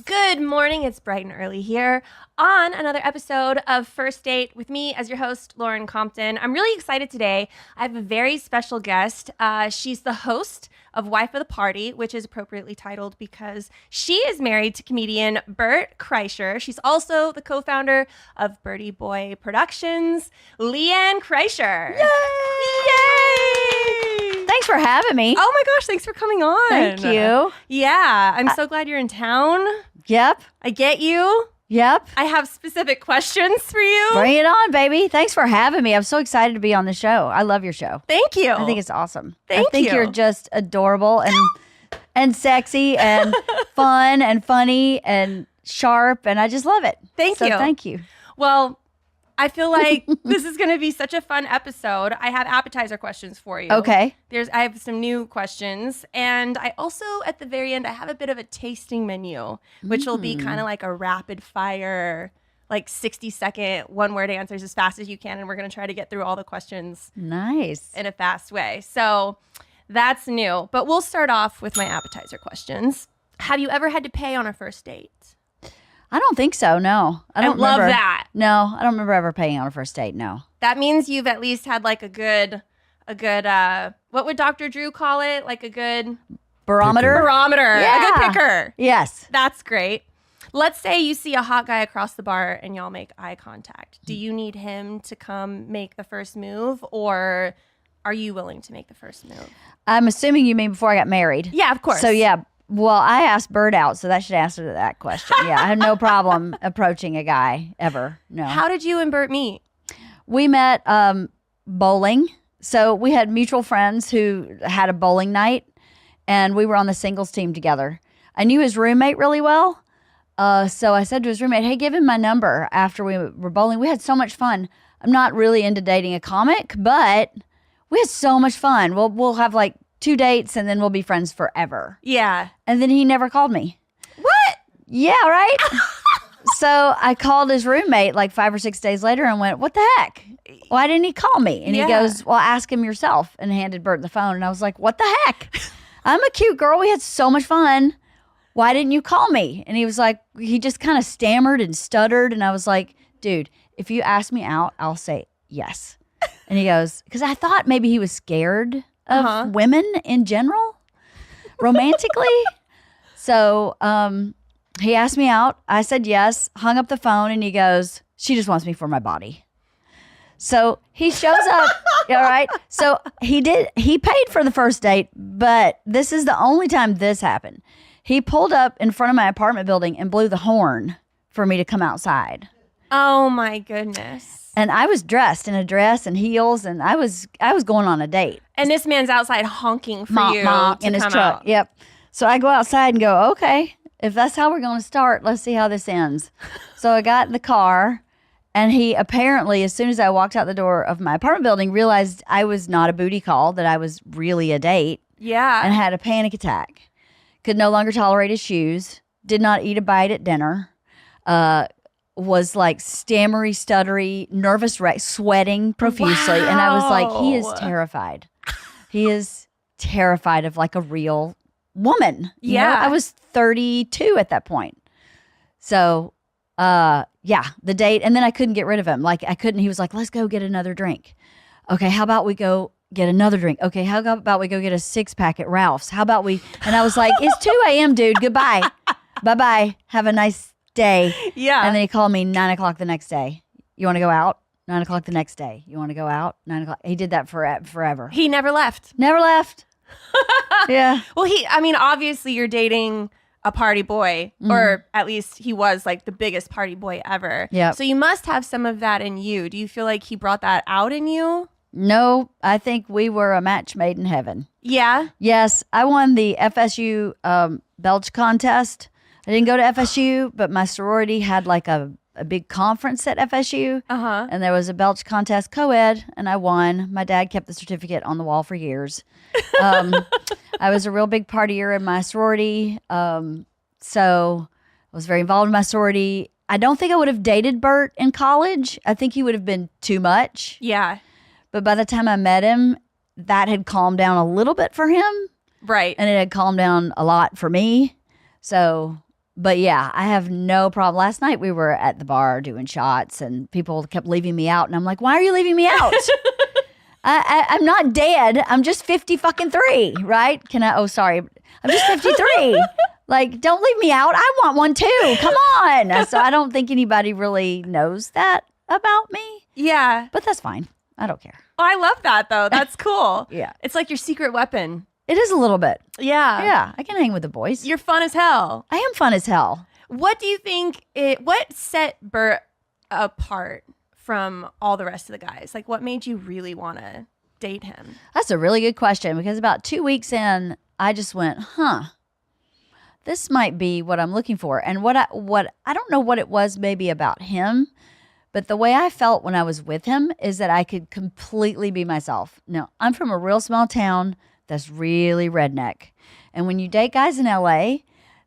Good morning. It's bright and early here on another episode of First Date with me as your host, Lauren Compton. I'm really excited today. I have a very special guest. She's the host of Wife of the Party, which is appropriately titled because she is married to comedian Bert Kreischer. She's also the co-founder of Birdie Boy Productions, LeeAnn Kreischer. Yay! Yay! Thanks for having me. Oh my gosh, thanks for coming on. Thank you. Yeah, I'm so glad you're in town. Yep. I get you. Yep. I have specific questions for you. Bring it on, baby. Thanks for having me. I'm so excited to be on the show. I love your show. Thank you. I think it's awesome. Thank I think you. You're just adorable and sexy and fun and funny and sharp, and I just love it. Thank you. Thank you. Well, I feel like this is going to be such a fun episode. I have appetizer questions for you. Okay. I have some new questions. And I also, at the very end, I have a bit of a tasting menu, which will be kind of like a rapid fire, like 60-second one-word answers as fast as you can. And we're going to try to get through all the questions Nice. in a fast way. So that's new. But we'll start off with my appetizer questions. Have you ever had to pay on a first date? I don't think so, no. I don't love remember. that. No, I don't remember ever paying on a first date, no. That means you've at least had like a good, what would Dr. Drew call it? Like a good Barometer? barometer, Yeah. a good picker. Yes. That's great. Let's say you see a hot guy across the bar and y'all make eye contact. Do you need him to come make the first move, or are you willing to make the first move? I'm assuming you mean before I got married. Yeah, of course. So, yeah. Well, I asked Bert out, so that should answer that question. Yeah, I had no problem approaching a guy ever. No. How did you and Bert meet? We met bowling. So we had mutual friends who had a bowling night, and we were on the singles team together. I knew his roommate really well. So I said to his roommate, hey, give him my number after we were bowling. We had so much fun. I'm not really into dating a comic, but we had so much fun. We'll have like 2 dates and then we'll be friends forever. Yeah. And then he never called me. What? Yeah, right? So I called his roommate like 5 or 6 days later and went, what the heck? Why didn't he call me? And he goes, well, ask him yourself, and handed Bert the phone. And I was like, what the heck? I'm a cute girl. We had so much fun. Why didn't you call me? And he was like, he just kind of stammered and stuttered. And I was like, dude, if you ask me out, I'll say yes. And he goes, because I thought maybe he was scared of women in general, romantically. So he asked me out. I said yes, hung up the phone, and he goes, she just wants me for my body. So he shows up, all right? So he paid for the first date, but this is the only time this happened. He pulled up in front of my apartment building and blew the horn for me to come outside. Oh my goodness. And I was dressed in a dress and heels, and I was going on a date. And this man's outside honking for you Monk to in his come truck. out. Yep. So I go outside and go, okay, if that's how we're going to start, let's see how this ends. So I got in the car, and he apparently, as soon as I walked out the door of my apartment building, realized I was not a booty call, that I was really a date, Yeah. and had a panic attack. Could no longer tolerate his shoes. Did not eat a bite at dinner. Was like stammery, stuttery, nervous wreck, sweating profusely. Wow. And I was like, he is terrified. He is terrified of like a real woman. You know? Yeah. I was 32 at that point. So, yeah, the date. And then I couldn't get rid of him. Like I couldn't, he was like, let's go get another drink. Okay, how about we go get another drink? Okay, how about we go get a 6-pack at Ralph's? How about we, and I was like, it's 2 a.m., dude. Goodbye. Bye-bye. Have a nice day. Yeah. And then he called me 9 o'clock the next day. You want to go out? 9 o'clock the next day. You want to go out? 9 o'clock. He did that forever. He never left. Never left. Yeah. Well, obviously you're dating a party boy, or at least he was like the biggest party boy ever. Yeah. So you must have some of that in you. Do you feel like he brought that out in you? No, I think we were a match made in heaven. Yeah. Yes, I won the FSU Belch contest. I didn't go to FSU, but my sorority had like a big conference at FSU. And there was a Belch contest, co-ed, and I won. My dad kept the certificate on the wall for years. I was a real big partier in my sorority. So I was very involved in my sorority. I don't think I would have dated Bert in college. I think he would have been too much. Yeah. But by the time I met him, that had calmed down a little bit for him. Right. And it had calmed down a lot for me. So But yeah, I have no problem. Last night we were at the bar doing shots and people kept leaving me out. And I'm like, why are you leaving me out? I'm not dead. I'm just 53, right? Oh, sorry. I'm just 53. Like, don't leave me out. I want one too. Come on. So I don't think anybody really knows that about me. Yeah. But that's fine. I don't care. Oh, I love that though. That's cool. Yeah. It's like your secret weapon. It is a little bit. Yeah. Yeah. I can hang with the boys. You're fun as hell. I am fun as hell. What do you think what set Bert apart from all the rest of the guys? Like, what made you really want to date him? That's a really good question because about 2 weeks in, I just went, this might be what I'm looking for. And what I don't know what it was maybe about him, but the way I felt when I was with him is that I could completely be myself. Now, I'm from a real small town that's really redneck. And when you date guys in LA,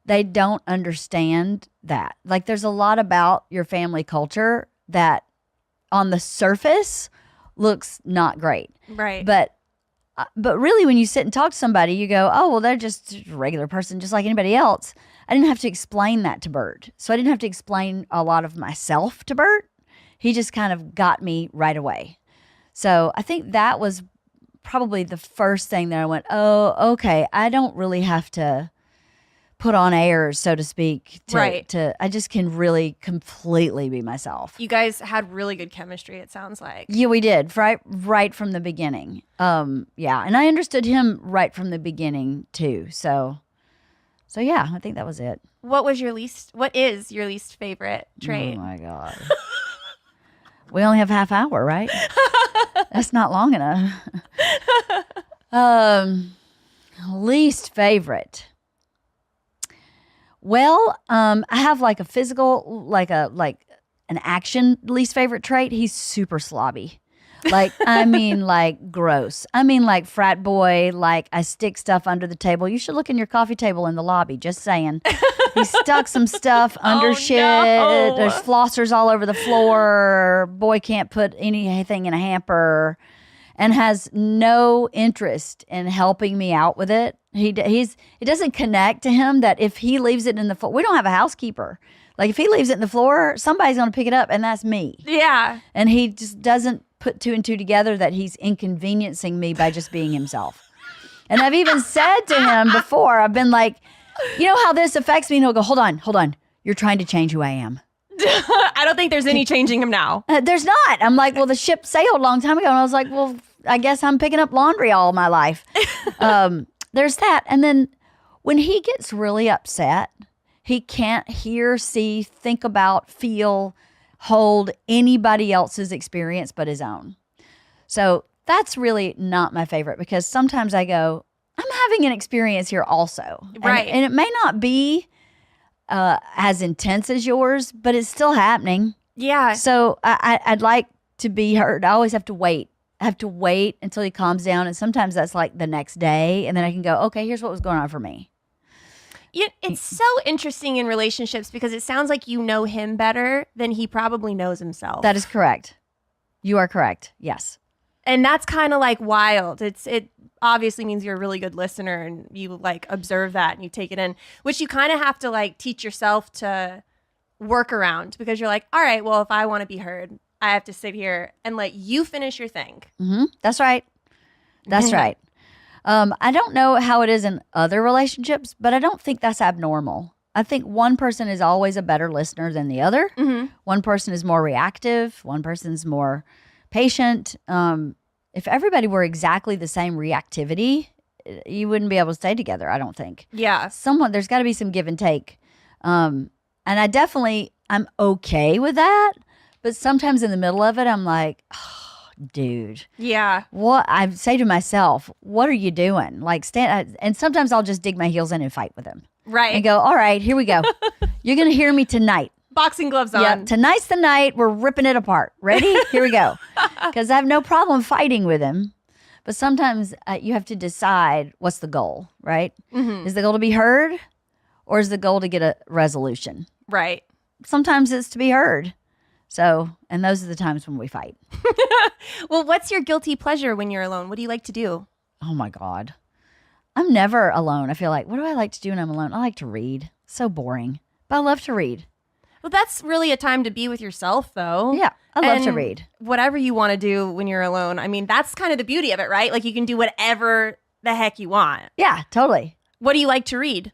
they don't understand that. Like, there's a lot about your family culture that on the surface looks not great. Right. But really, when you sit and talk to somebody, you go, oh, well, they're just a regular person, just like anybody else. I didn't have to explain that to Bert. So I didn't have to explain a lot of myself to Bert. He just kind of got me right away. So I think that was probably the first thing that I went, oh, okay, I don't really have to put on airs, so to speak. I just can really completely be myself. You guys had really good chemistry, it sounds like. Yeah, we did, right from the beginning. Yeah, and I understood him right from the beginning too. So yeah, I think that was it. What is your least favorite trait? Oh my God. We only have half hour, right? That's not long enough. Least favorite. Well, I have like a physical, like an action least favorite trait. He's super slobby. Like, I mean, like gross. I mean, like frat boy, like I stick stuff under the table. You should look in your coffee table in the lobby, just saying. He stuck some stuff under shit. No. There's flossers all over the floor. Boy can't put anything in a hamper and has no interest in helping me out with it. It doesn't connect to him that if he leaves it in the floor, we don't have a housekeeper. Like if he leaves it in the floor, somebody's going to pick it up and that's me. Yeah. And he just doesn't put two and two together that he's inconveniencing me by just being himself. And I've even said to him before, I've been like, you know how this affects me? And he'll go, hold on. You're trying to change who I am. I don't think there's any changing him now. There's not. I'm like, well, the ship sailed a long time ago. And I was like, well, I guess I'm picking up laundry all my life. There's that. And then when he gets really upset, he can't hear, see, think about, feel, hold anybody else's experience but his own. So that's really not my favorite because sometimes I go, I'm having an experience here also. Right. And it may not be as intense as yours, but it's still happening. Yeah. So I'd like to be heard. I always have to wait. I have to wait until he calms down. And sometimes that's like the next day. And then I can go, okay, here's what was going on for me. It's so interesting in relationships because it sounds like you know him better than he probably knows himself. That is correct. You are correct. Yes. And that's kind of like wild. It obviously means you're a really good listener and you like observe that and you take it in, which you kind of have to like teach yourself to work around because you're like, all right, well, if I want to be heard, I have to sit here and let you finish your thing. Mm-hmm. That's right. That's right. I don't know how it is in other relationships, but I don't think that's abnormal. I think one person is always a better listener than the other. Mm-hmm. One person is more reactive. One person's more patient. If everybody were exactly the same reactivity, you wouldn't be able to stay together, I don't think. Yeah. There's got to be some give and take. And I'm okay with that. But sometimes in the middle of it, I'm like, oh, dude. Yeah. What I say to myself, what are you doing? Like, and sometimes I'll just dig my heels in and fight with him. Right. And go, all right, here we go. You're going to hear me tonight. Boxing gloves on. Yeah, tonight's the night. We're ripping it apart. Ready? Here we go. Because I have no problem fighting with him. But sometimes you have to decide what's the goal, right? Mm-hmm. Is the goal to be heard or is the goal to get a resolution? Right. Sometimes it's to be heard. So, and those are the times when we fight. Well, what's your guilty pleasure when you're alone? What do you like to do? Oh my God. I'm never alone. I feel like, what do I like to do when I'm alone? I like to read. So boring. But I love to read. Well, that's really a time to be with yourself, though. Yeah, I love to read. Whatever you want to do when you're alone. I mean, that's kind of the beauty of it, right? Like, you can do whatever the heck you want. Yeah, totally. What do you like to read?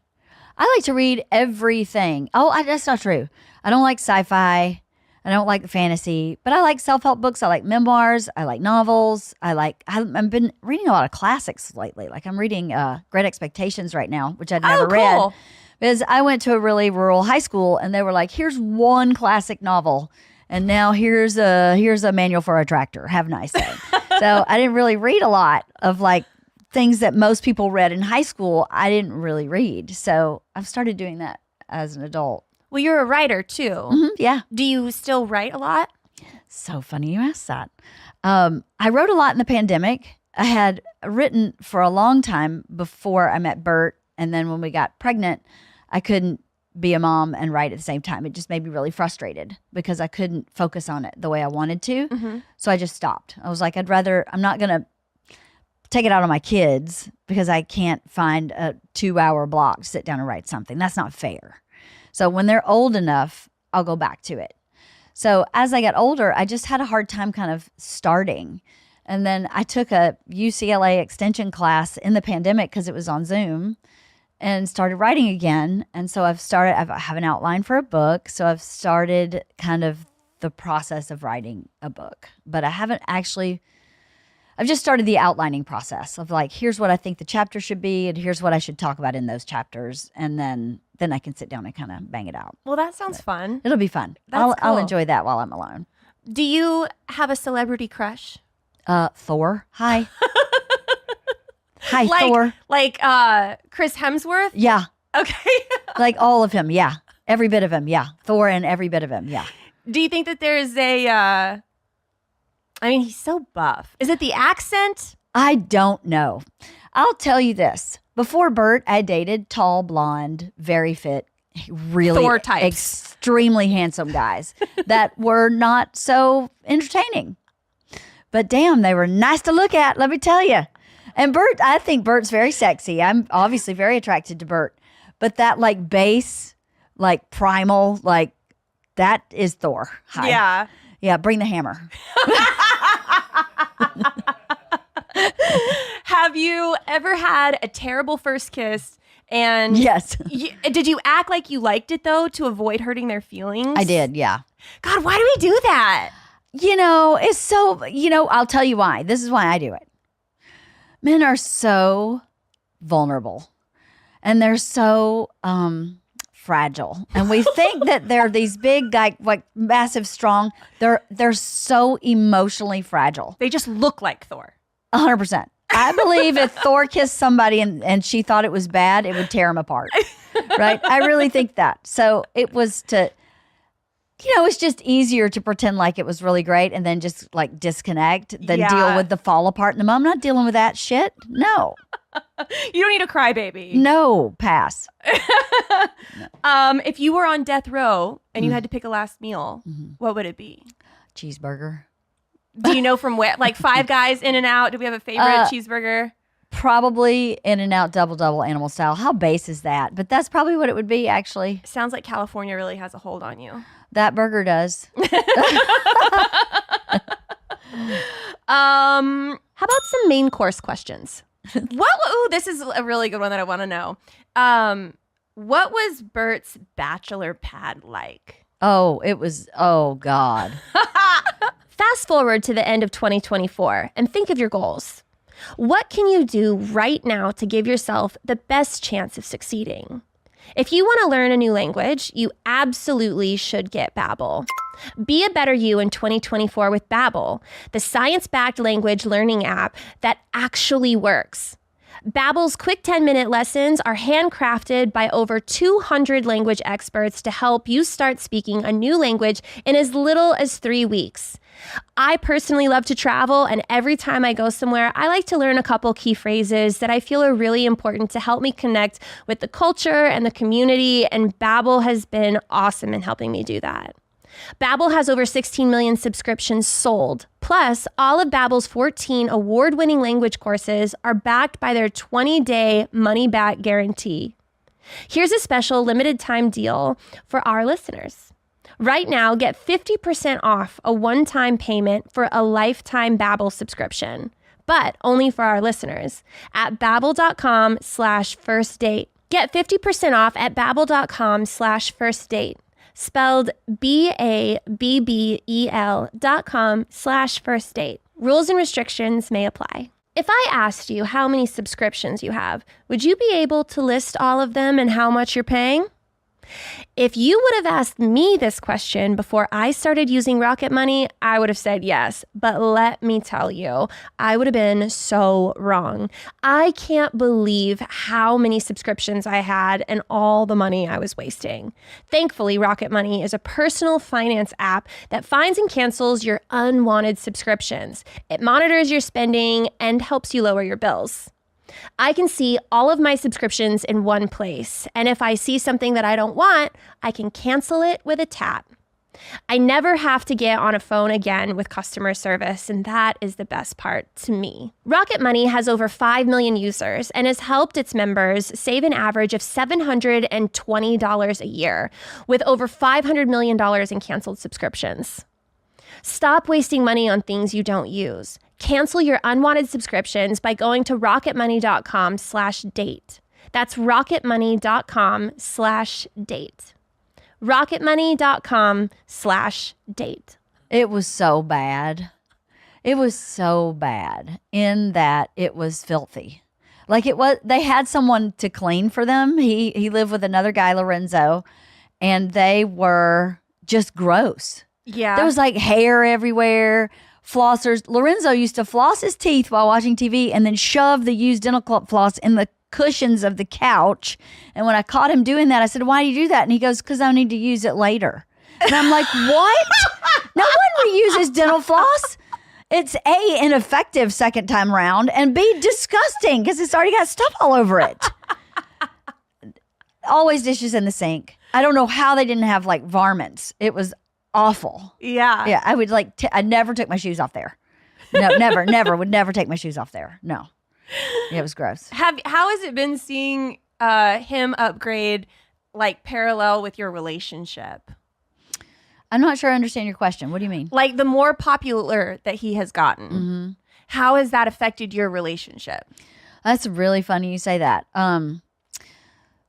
I like to read everything. That's not true. I don't like sci-fi. I don't like fantasy, but I like self-help books. I like memoirs. I like novels. I've been reading a lot of classics lately. Like I'm reading Great Expectations right now, which I'd never read. Because I went to a really rural high school and they were like, here's one classic novel. And now here's a manual for a tractor. Have a nice day. So I didn't really read a lot of like things that most people read in high school. I didn't really read. So I've started doing that as an adult. Well, you're a writer too. Mm-hmm, yeah. Do you still write a lot? So funny you asked that. I wrote a lot in the pandemic. I had written for a long time before I met Bert. And then when we got pregnant, I couldn't be a mom and write at the same time. It just made me really frustrated because I couldn't focus on it the way I wanted to. Mm-hmm. So I just stopped. I was like, I'm not going to take it out on my kids because I can't find a 2-hour block to sit down and write something. That's not fair. So when they're old enough, I'll go back to it. So as I got older, I just had a hard time kind of starting. And then I took a UCLA extension class in the pandemic because it was on Zoom and started writing again. And so I have an outline for a book. So I've started kind of the process of writing a book. But I've just started the outlining process of like, here's what I think the chapter should be and here's what I should talk about in those chapters. And then I can sit down and kind of bang it out. Well, that sounds fun. It'll be fun. I'll enjoy that while I'm alone. Do you have a celebrity crush? Thor. Hi. Hi, Thor. Like Chris Hemsworth? Yeah. Okay. Like all of him. Yeah. Every bit of him. Yeah. Thor and every bit of him. Yeah. Do you think that there's I mean, he's so buff. Is it the accent? I don't know. I'll tell you this. Before Bert, I dated tall, blonde, very fit, really Thor types. Extremely handsome guys that were not so entertaining. But damn, they were nice to look at, let me tell you. And Bert, I think Bert's very sexy. I'm obviously very attracted to Bert. But that like bass, like primal, like that is Thor. Hi. Yeah. Yeah, bring the hammer. Have you ever had a terrible first kiss? And yes. Did you act like you liked it though to avoid hurting their feelings? I did, yeah. God, why do we do that? It's so, I'll tell you why. This is why I do it. Men are so vulnerable and they're so fragile. And we think that they're these big, like massive, strong. They're so emotionally fragile. They just look like Thor. 100%. I believe if Thor kissed somebody and she thought it was bad, it would tear him apart. Right? I really think that. So it was it's just easier to pretend like it was really great and then just like disconnect than deal with the fall apart in the moment. I'm not dealing with that shit. No. You don't need a crybaby. No, pass. No. If you were on death row and you had to pick a last meal, what would it be? Cheeseburger. Do you know from where? Like Five Guys, In-N-Out? Do we have a favorite cheeseburger? Probably In-N-Out double animal style. How base is that? But that's probably what it would be, actually. Sounds like California really has a hold on you. That burger does. How about some main course questions? Ooh, this is a really good one that I want to know. What was Bert's bachelor pad like? Oh, God. Fast forward to the end of 2024 and think of your goals. What can you do right now to give yourself the best chance of succeeding? If you want to learn a new language, you absolutely should get Babbel. Be a better you in 2024 with Babbel, the science-backed language learning app that actually works. Babbel's quick 10-minute lessons are handcrafted by over 200 language experts to help you start speaking a new language in as little as 3 weeks. I personally love to travel, and every time I go somewhere, I like to learn a couple key phrases that I feel are really important to help me connect with the culture and the community, and Babbel has been awesome in helping me do that. Babbel has over 16 million subscriptions sold. Plus, all of Babbel's 14 award-winning language courses are backed by their 20-day money-back guarantee. Here's a special limited time deal for our listeners. Right now, get 50% off a one-time payment for a lifetime Babbel subscription, but only for our listeners at babbel.com/firstdate. Get 50% off at babbel.com/firstdate, spelled BABBEL.com/firstdate. Rules and restrictions may apply. If I asked you how many subscriptions you have, would you be able to list all of them and how much you're paying? If you would have asked me this question before I started using Rocket Money, I would have said yes. But let me tell you, I would have been so wrong. I can't believe how many subscriptions I had and all the money I was wasting. Thankfully, Rocket Money is a personal finance app that finds and cancels your unwanted subscriptions. It monitors your spending and helps you lower your bills. I can see all of my subscriptions in one place, and if I see something that I don't want, I can cancel it with a tap. I never have to get on a phone again with customer service, and that is the best part to me. Rocket Money has over 5 million users and has helped its members save an average of $720 a year, with over $500 million in canceled subscriptions. Stop wasting money on things you don't use. Cancel your unwanted subscriptions by going to rocketmoney.com/date. That's rocketmoney.com/date. rocketmoney.com/date. It was so bad. It was so bad in that it was filthy. Like it was, they had someone to clean for them. He lived with another guy, Lorenzo, and they were just gross. Yeah. There was like hair everywhere, flossers. Lorenzo used to floss his teeth while watching TV and then shove the used dental floss in the cushions of the couch. And when I caught him doing that, I said, "Why do you do that?" And he goes, "Because I need to use it later." And I'm like, what? No one reuses dental floss. It's A, ineffective second time round, and B, disgusting because it's already got stuff all over it. Always dishes in the sink. I don't know how they didn't have like varmints. It was awful. Yeah. Yeah. I would like, I never took my shoes off there. No, never, would never take my shoes off there. No. Yeah, it was gross. How has it been seeing him upgrade like parallel with your relationship? I'm not sure I understand your question. What do you mean? Like the more popular that he has gotten, how has that affected your relationship? That's really funny you say that. So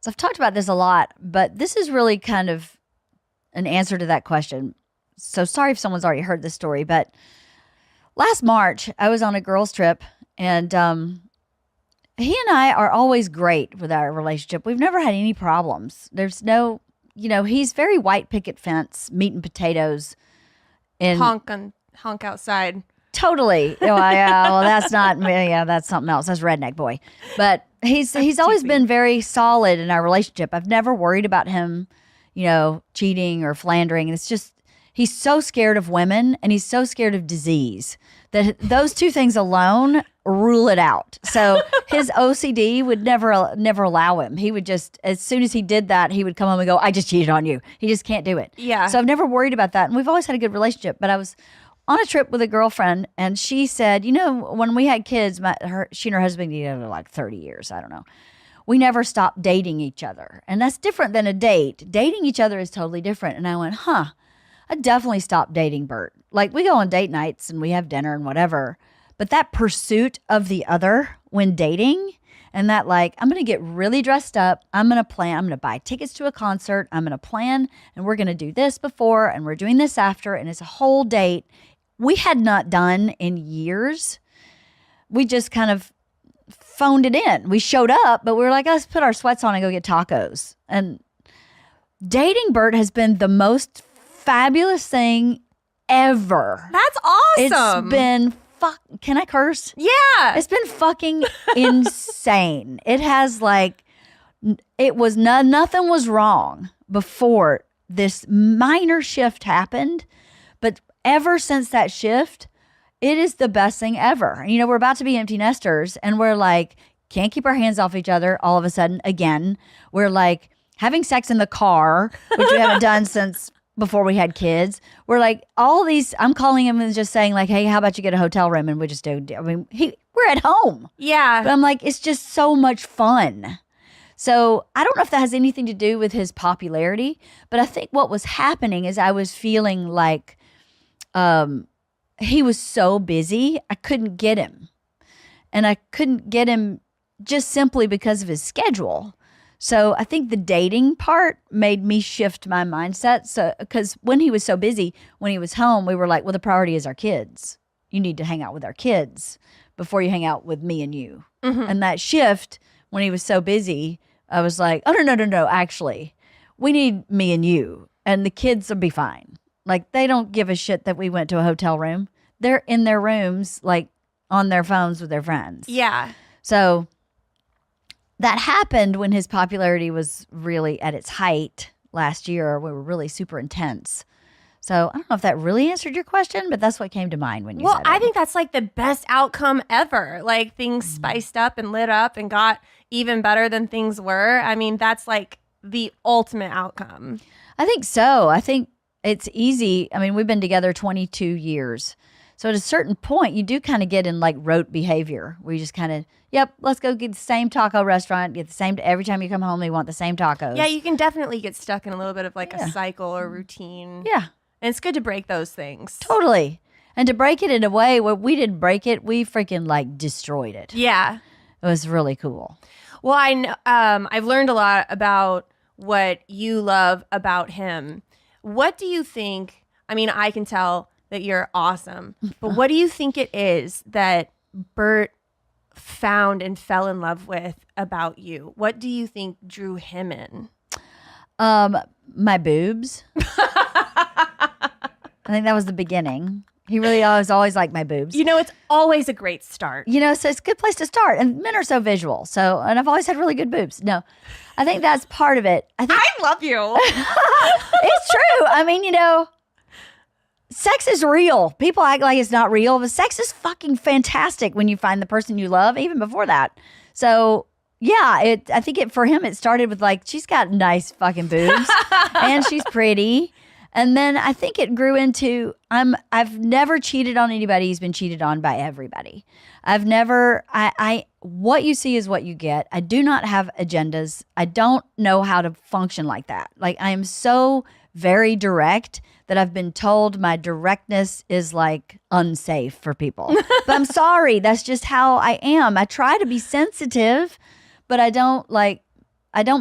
I've talked about this a lot, but this is really kind of an answer to that question. So sorry if someone's already heard this story, but last March I was on a girls' trip, and he and I are always great with our relationship. We've never had any problems. There's no, he's very white picket fence, meat and potatoes, and honk outside. Totally. Well, that's not me. Yeah, that's something else. That's redneck boy. But he's always been very solid in our relationship. I've never worried about him, cheating or philandering. It's just, he's so scared of women and he's so scared of disease that those two things alone rule it out. So his OCD would never allow him. He would just, as soon as he did that, he would come home and go, "I just cheated on you." He just can't do it. Yeah. So I've never worried about that. And we've always had a good relationship. But I was on a trip with a girlfriend, and she said, when we had kids, she and her husband been together like 30 years. I don't know. We never stopped dating each other. And that's different than a date. Dating each other is totally different. And I went, I definitely stopped dating Bert. Like, we go on date nights and we have dinner and whatever. But that pursuit of the other when dating, and that like, I'm going to get really dressed up. I'm going to plan. I'm going to buy tickets to a concert. I'm going to plan, and we're going to do this before and we're doing this after. And it's a whole date. We had not done in years. We just kind of phoned it in. We showed up, but we were like, let's put our sweats on and go get tacos. And dating Bert has been the most fabulous thing ever. That's awesome. It's been can I curse? Yeah. It's been fucking insane. It has nothing was wrong before this minor shift happened. But ever since that shift, it is the best thing ever. We're about to be empty nesters, and we're like, can't keep our hands off each other all of a sudden again. We're like having sex in the car, which we haven't done since before we had kids. We're like, all these, I'm calling him and just saying like, "Hey, how about you get a hotel room?" And we just do. We're at home. Yeah. But I'm like, it's just so much fun. So I don't know if that has anything to do with his popularity, but I think what was happening is I was feeling like he was so busy, I couldn't get him. And I couldn't get him just simply because of his schedule. So I think the dating part made me shift my mindset. So, because when he was so busy, when he was home, we were like, well, the priority is our kids. You need to hang out with our kids before you hang out with me and you. Mm-hmm. And that shift, when he was so busy, I was like, oh, no. Actually, we need me and you, and the kids will be fine. Like, they don't give a shit that we went to a hotel room. They're in their rooms, like on their phones with their friends. Yeah. So that happened when his popularity was really at its height last year. We were really super intense. So I don't know if that really answered your question, but that's what came to mind when you said it. Well, I think that's like the best outcome ever. Like, things spiced up and lit up and got even better than things were. I mean, that's like the ultimate outcome. I think so. I think it's easy. I mean, we've been together 22 years. So at a certain point, you do kind of get in like rote behavior where you just kind of, yep, let's go get the same taco restaurant, get the same, every time you come home, they want the same tacos. Yeah, you can definitely get stuck in a little bit of like a cycle or routine. Yeah. And it's good to break those things. Totally. And to break it in a way where we didn't break it, we freaking like destroyed it. Yeah. It was really cool. Well, I know, I've learned a lot about what you love about him. What do you think? I mean, I can tell that you're awesome, but what do you think it is that Bert found and fell in love with about you? What do you think drew him in? My boobs. I think that was the beginning. He really was always like my boobs. You know, it's always a great start. You know, so it's a good place to start. And men are so visual. So, and I've always had really good boobs. No, I think that's part of it. I love you. It's true. I mean, you know, sex is real. People act like it's not real, but sex is fucking fantastic when you find the person you love, even before that. So, yeah, I think for him, it started with like, she's got nice fucking boobs and she's pretty. And then I think it grew into, I've never cheated on anybody. He's been cheated on by everybody. I've never, what you see is what you get. I do not have agendas. I don't know how to function like that. Like, I am so very direct that I've been told my directness is like unsafe for people. But I'm sorry. That's just how I am. I try to be sensitive, but I don't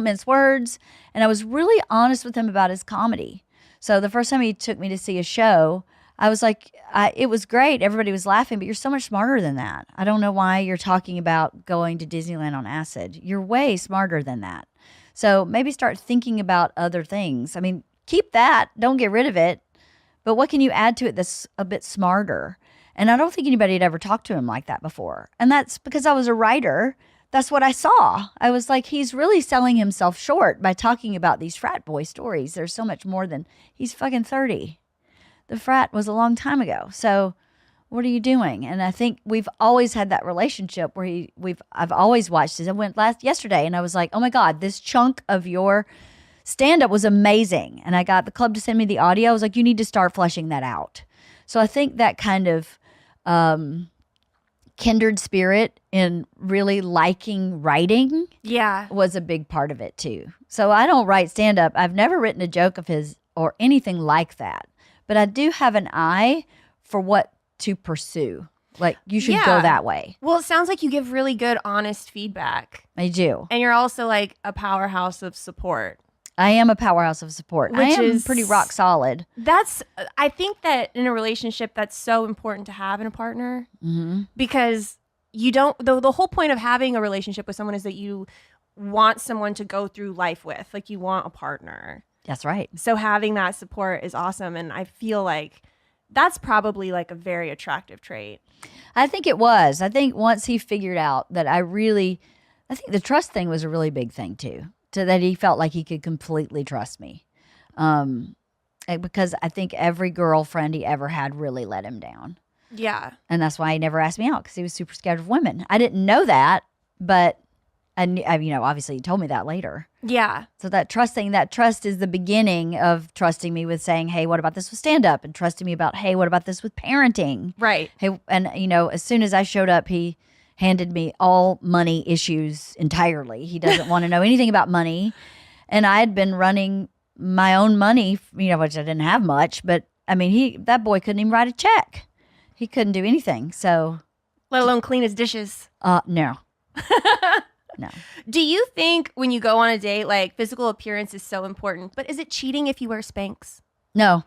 mince words. And I was really honest with him about his comedy. So the first time he took me to see a show, I was like, it was great. Everybody was laughing, but you're so much smarter than that. I don't know why you're talking about going to Disneyland on acid. You're way smarter than that. So maybe start thinking about other things. I mean, keep that. Don't get rid of it. But what can you add to it that's a bit smarter? And I don't think anybody had ever talked to him like that before. And that's because I was a writer. That's what I saw. I was like, he's really selling himself short by talking about these frat boy stories. There's so much more than, he's fucking 30. The frat was a long time ago. So what are you doing? And I think we've always had that relationship where I've always watched this. I went yesterday and I was like, oh my God, this chunk of your stand-up was amazing. And I got the club to send me the audio. I was like, you need to start fleshing that out. So I think that kind of kindred spirit in really liking writing was a big part of it too. So I don't write stand-up. I've never written a joke of his or anything like that. But I do have an eye for what to pursue. Like, you should go that way. Well, it sounds like you give really good, honest feedback. I do. And you're also like a powerhouse of support. I am a powerhouse of support. I am pretty rock solid. I think that in a relationship, that's so important to have in a partner. Mm-hmm. Because you don't, the whole point of having a relationship with someone is that you want someone to go through life with. Like, you want a partner. That's right. So having that support is awesome. And I feel like that's probably like a very attractive trait. I think it was. I think once he figured out that I think the trust thing was a really big thing too. So that he felt like he could completely trust me. Because I think every girlfriend he ever had really let him down. Yeah. And that's why he never asked me out, because he was super scared of women. I didn't know that, but obviously he told me that later. Yeah. So that trust is the beginning of trusting me with saying, hey, what about this with stand-up? And trusting me about, hey, what about this with parenting? Right. Hey, and as soon as I showed up, he handed me all money issues entirely. He doesn't want to know anything about money. And I had been running my own money, you know, which I didn't have much, but I mean, that boy couldn't even write a check. He couldn't do anything. So, let alone clean his dishes. No. No. Do you think when you go on a date, like physical appearance is so important, but is it cheating if you wear Spanx? No.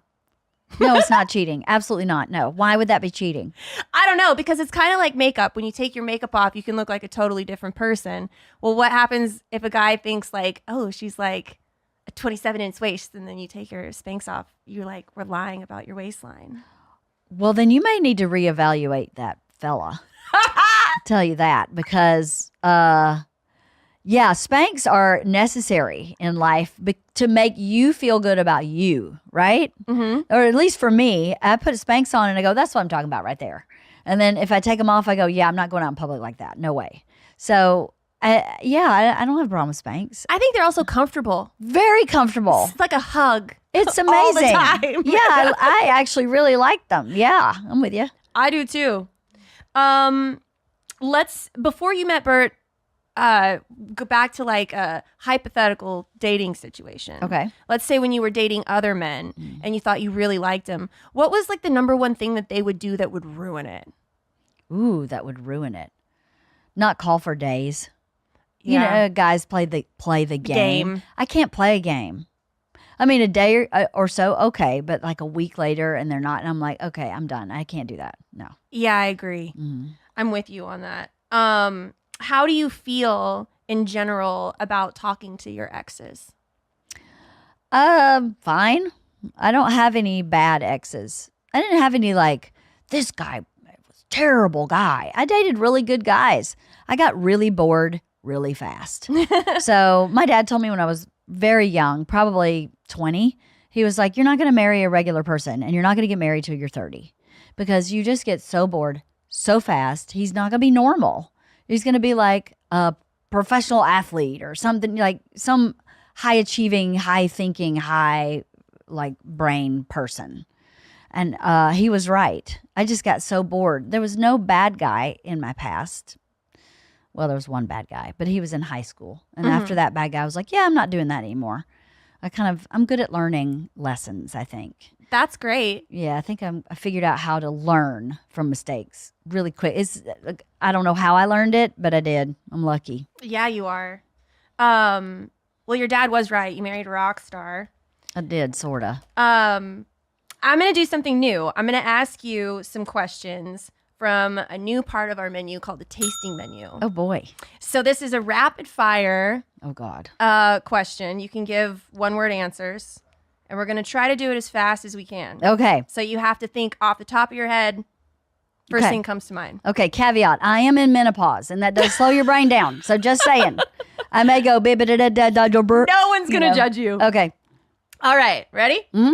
No, it's not cheating. Absolutely not. No. Why would that be cheating? I don't know, because it's kind of like makeup. When you take your makeup off, you can look like a totally different person. Well, what happens if a guy thinks like, oh, she's like a 27-inch waist, and then you take your Spanx off? You're like, we're lying about your waistline. Well, then you may need to reevaluate that fella. I'll tell you that, because yeah, Spanx are necessary in life to make you feel good about you, right? Mm-hmm. Or at least for me, I put Spanx on and I go, that's what I'm talking about right there. And then if I take them off, I go, yeah, I'm not going out in public like that. No way. So, I don't have a problem with Spanx. I think they're also comfortable. Very comfortable. It's like a hug. It's amazing. All the time. Yeah, I actually really like them. Yeah, I'm with you. I do too. Before you met Bert, go back to like a hypothetical dating situation. Okay. Let's say when you were dating other men and you thought you really liked them, what was like the number one thing that they would do that would ruin it? Ooh, that would ruin it. Not call for days. Yeah. You know, guys play the game. I can't play a game. I mean, a day or so, okay, but like a week later and they're not, and I'm like, okay, I'm done. I can't do that. No. Yeah, I agree. I'm with you on that. How do you feel in general about talking to your exes? Fine. I don't have any bad exes. I didn't have any like, this guy was a terrible guy. I dated really good guys. I got really bored really fast. So my dad told me when I was very young, probably 20, he was like, you're not going to marry a regular person and you're not going to get married till you're 30 because you just get so bored so fast. He's not going to be normal. He's going to be like a professional athlete or something, like some high achieving, high thinking, high like brain person. And he was right. I just got so bored. There was no bad guy in my past. Well, there was one bad guy, but he was in high school. And after that bad guy, I was like, yeah, I'm not doing that anymore. I'm good at learning lessons, I think. That's great. Yeah, I think I figured out how to learn from mistakes really quick. I don't know how I learned it, but I did. I'm lucky. Yeah, you are. Well, your dad was right. You married a rock star. I did, sort of. I'm going to do something new. I'm going to ask you some questions from a new part of our menu called the tasting menu. Oh, boy. So this is a rapid fire Oh, God. question. You can give one-word answers, and we're going to try to do it as fast as we can. Okay. So you have to think off the top of your head. First thing comes to mind. Okay, caveat. I am in menopause, and that does slow your brain down. So just saying. I may go No one's going to judge you. Okay. All right. Ready? Mm-hmm.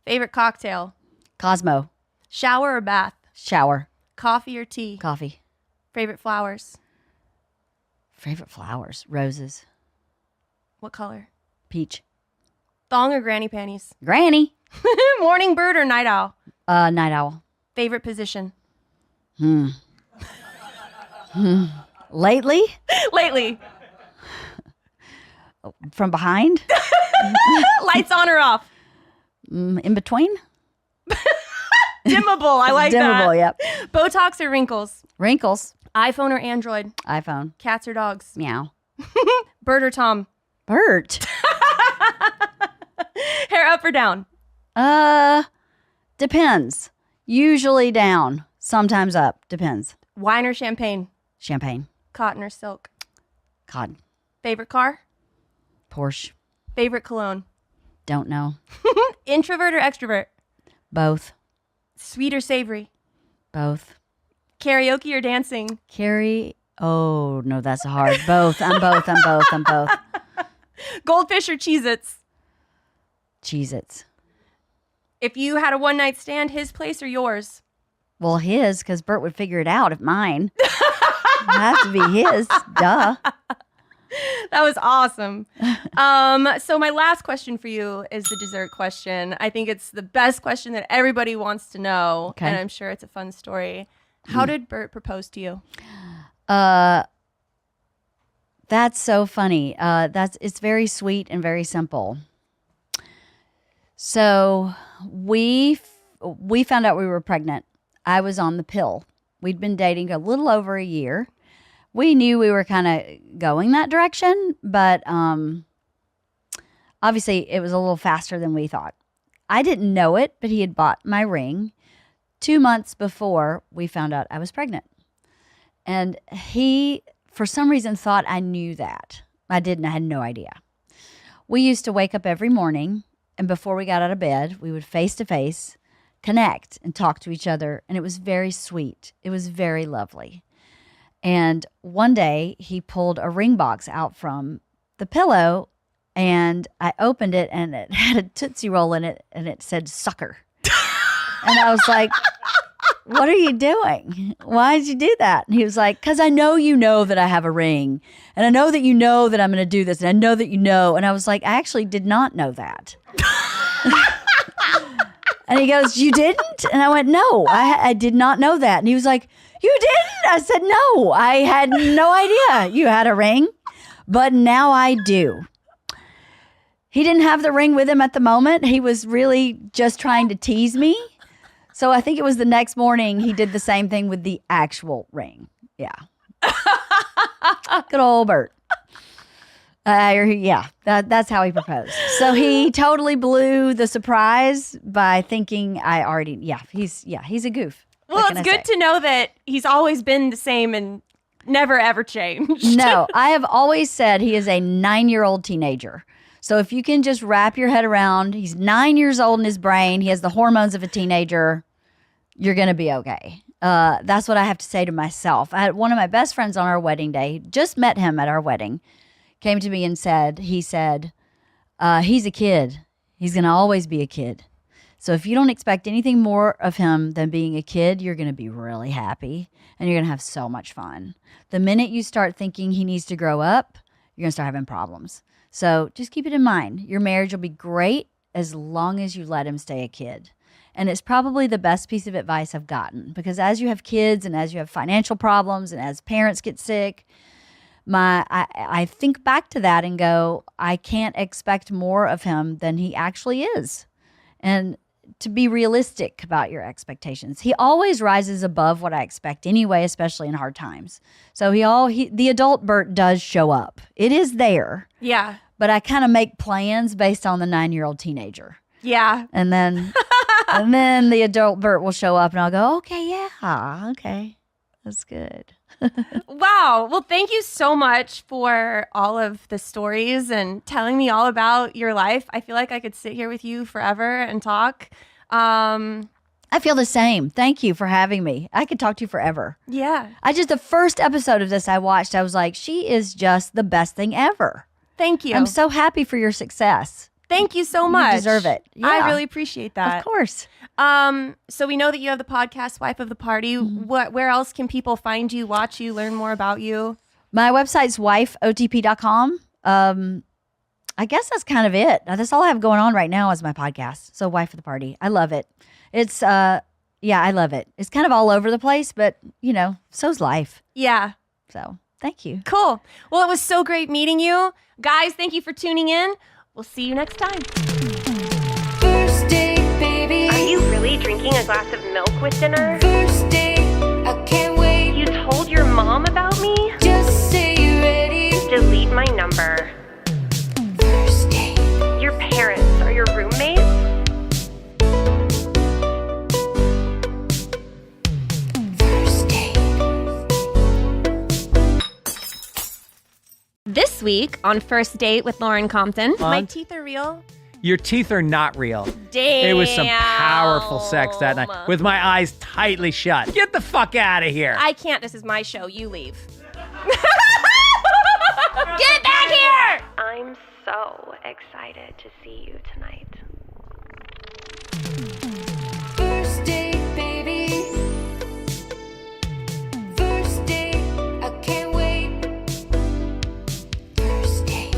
Favorite cocktail? Cosmo. Shower or bath? Shower. Coffee or tea? Coffee. Favorite flowers? Favorite flowers? Roses. What color? Peach. Thong or granny panties? Granny. Morning bird or night owl? Night owl. Favorite position? Lately? Lately. From behind? Lights on or off? In between? Dimmable. I like that. Dimmable, yep. Botox or wrinkles? Wrinkles. iPhone or Android? iPhone. Cats or dogs? Meow. Bert or Tom? Bert. Hair up or down? Depends. Usually down. Sometimes up. Depends. Wine or champagne? Champagne. Cotton or silk? Cotton. Favorite car? Porsche. Favorite cologne? Don't know. Introvert or extrovert? Both. Sweet or savory? Both. Karaoke or dancing? Oh, no, that's hard. Both. I'm both. Goldfish or Cheez-Its? Cheez-Its. If you had a one-night stand, his place or yours? Well, his, because Bert would figure it out if mine. It has to be his. Duh. That was awesome. So my last question for you is the dessert question. I think it's the best question that everybody wants to know. Okay. And I'm sure it's a fun story. How did Bert propose to you? That's so funny. It's very sweet and very simple. So we found out we were pregnant. I was on the pill. We'd been dating a little over a year. We knew we were kind of going that direction, but obviously it was a little faster than we thought. I didn't know it, but he had bought my ring 2 months before we found out I was pregnant. And he, for some reason, thought I knew that. I didn't. I had no idea. We used to wake up every morning, and before we got out of bed, we would face-to-face connect and talk to each other, and it was very sweet. It was very lovely. And one day, he pulled a ring box out from the pillow, and I opened it, and it had a Tootsie Roll in it, and it said sucker. And I was like, what are you doing? Why did you do that? And he was like, because I know you know that I have a ring, and I know that you know that I'm going to do this, and I know that you know. And I was like, I actually did not know that. And he goes, you didn't? And I went, no, I did not know that. And he was like, you didn't? I said, no, I had no idea you had a ring, but now I do. He didn't have the ring with him at the moment. He was really just trying to tease me. So I think it was the next morning he did the same thing with the actual ring. Yeah. Good old Bert. That's how he proposed. So he totally blew the surprise by thinking I already, he's a goof. Well, it's good to know that he's always been the same and never ever changed. No, I have always said he is a 9-year-old teenager. So if you can just wrap your head around, he's 9 years old in his brain, he has the hormones of a teenager, you're going to be okay. That's what I have to say to myself. I had one of my best friends on our wedding day, just met him at our wedding, came to me and said, he's a kid. He's going to always be a kid. So if you don't expect anything more of him than being a kid, you're going to be really happy and you're going to have so much fun. The minute you start thinking he needs to grow up, you're going to start having problems. So just keep it in mind. Your marriage will be great as long as you let him stay a kid. And it's probably the best piece of advice I've gotten, because as you have kids and as you have financial problems and as parents get sick, I think back to that and go, I can't expect more of him than he actually is. And to be realistic about your expectations. He always rises above what I expect anyway, especially in hard times. So the adult Bert does show up. It is there. Yeah. But I kind of make plans based on the 9-year-old teenager. Yeah. And then the adult Bert will show up and I'll go, okay, that's good. Wow. Well, thank you so much for all of the stories and telling me all about your life. I feel like I could sit here with you forever and talk. I feel the same. Thank you for having me. I could talk to you forever. Yeah. The first episode of this I watched, I was like, she is just the best thing ever. Thank you. I'm so happy for your success. Thank you so much. You deserve it. Yeah. I really appreciate that. Of course. So we know that you have the podcast, Wife of the Party. Mm-hmm. Where else can people find you, watch you, learn more about you? My website's wifeotp.com. I guess that's kind of it. That's all I have going on right now is my podcast. So Wife of the Party. I love it. It's, I love it. It's kind of all over the place, but, so's life. Yeah. So thank you. Cool. Well, it was so great meeting you. Guys, thank you for tuning in. We'll see you next time. First date, baby. Are you really drinking a glass of milk with dinner? First date, I can't wait. You told your mom about me? Just say you're ready. Delete my number. First date. Your parents are your roommates? First date. This week on First Date with Lauren Compton. My teeth are real. Your teeth are not real. Damn. It was some powerful sex that night with my eyes tightly shut. Get the fuck out of here. I can't. This is my show. You leave. Get back here! I'm so excited to see you tonight. First date, baby. First date, I can't wait. First date.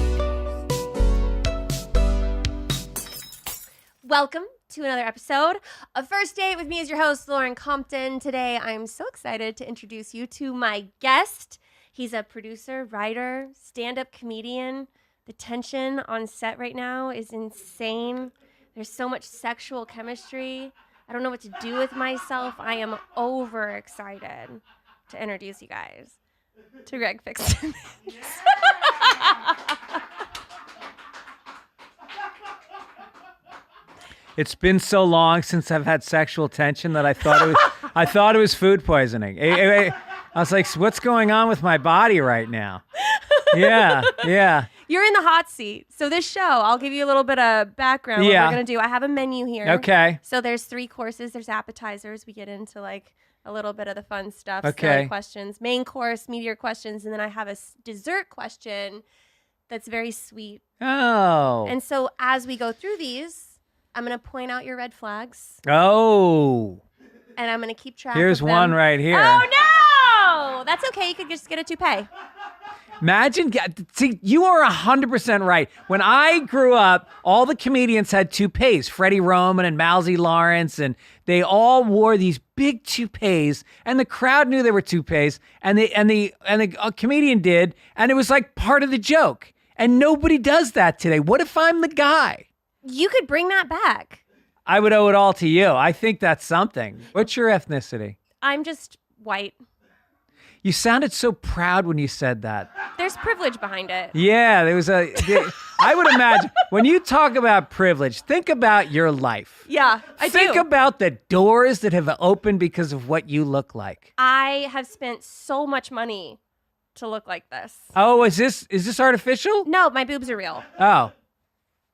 Welcome to another episode of First Date with me as your host, Lauren Compton. Today, I'm so excited to introduce you to my guest. He's a producer, writer, stand-up comedian. The tension on set right now is insane. There's so much sexual chemistry. I don't know what to do with myself. I am overexcited to introduce you guys to Greg Fixton. It's been so long since I've had sexual tension that I thought it was food poisoning. I was like, what's going on with my body right now? Yeah. You're in the hot seat. So this show, I'll give you a little bit of background. What we're going to do. I have a menu here. Okay. So there's 3 courses. There's appetizers. We get into like a little bit of the fun stuff. Okay. Silly questions. Main course, meteor questions. And then I have a dessert question that's very sweet. Oh. And so as we go through these, I'm going to point out your red flags. Oh. And I'm going to keep track Here's of them. one right here. Oh, no! That's okay. You could just get a toupee. Imagine, see, you are 100% right. When I grew up, all the comedians had toupees. Freddie Roman and Mousy Lawrence, and they all wore these big toupees, and the crowd knew they were toupees, and the comedian did, and it was like part of the joke. And nobody does that today. What if I'm the guy? You could bring that back. I would owe it all to you. I think that's something. What's your ethnicity? I'm just white. You sounded so proud when you said that. There's privilege behind it. Yeah, I would imagine, when you talk about privilege, think about your life. Yeah, I Think do. about the doors that have opened because of what you look like. I have spent so much money to look like this. Oh, is this artificial? No, my boobs are real. Oh.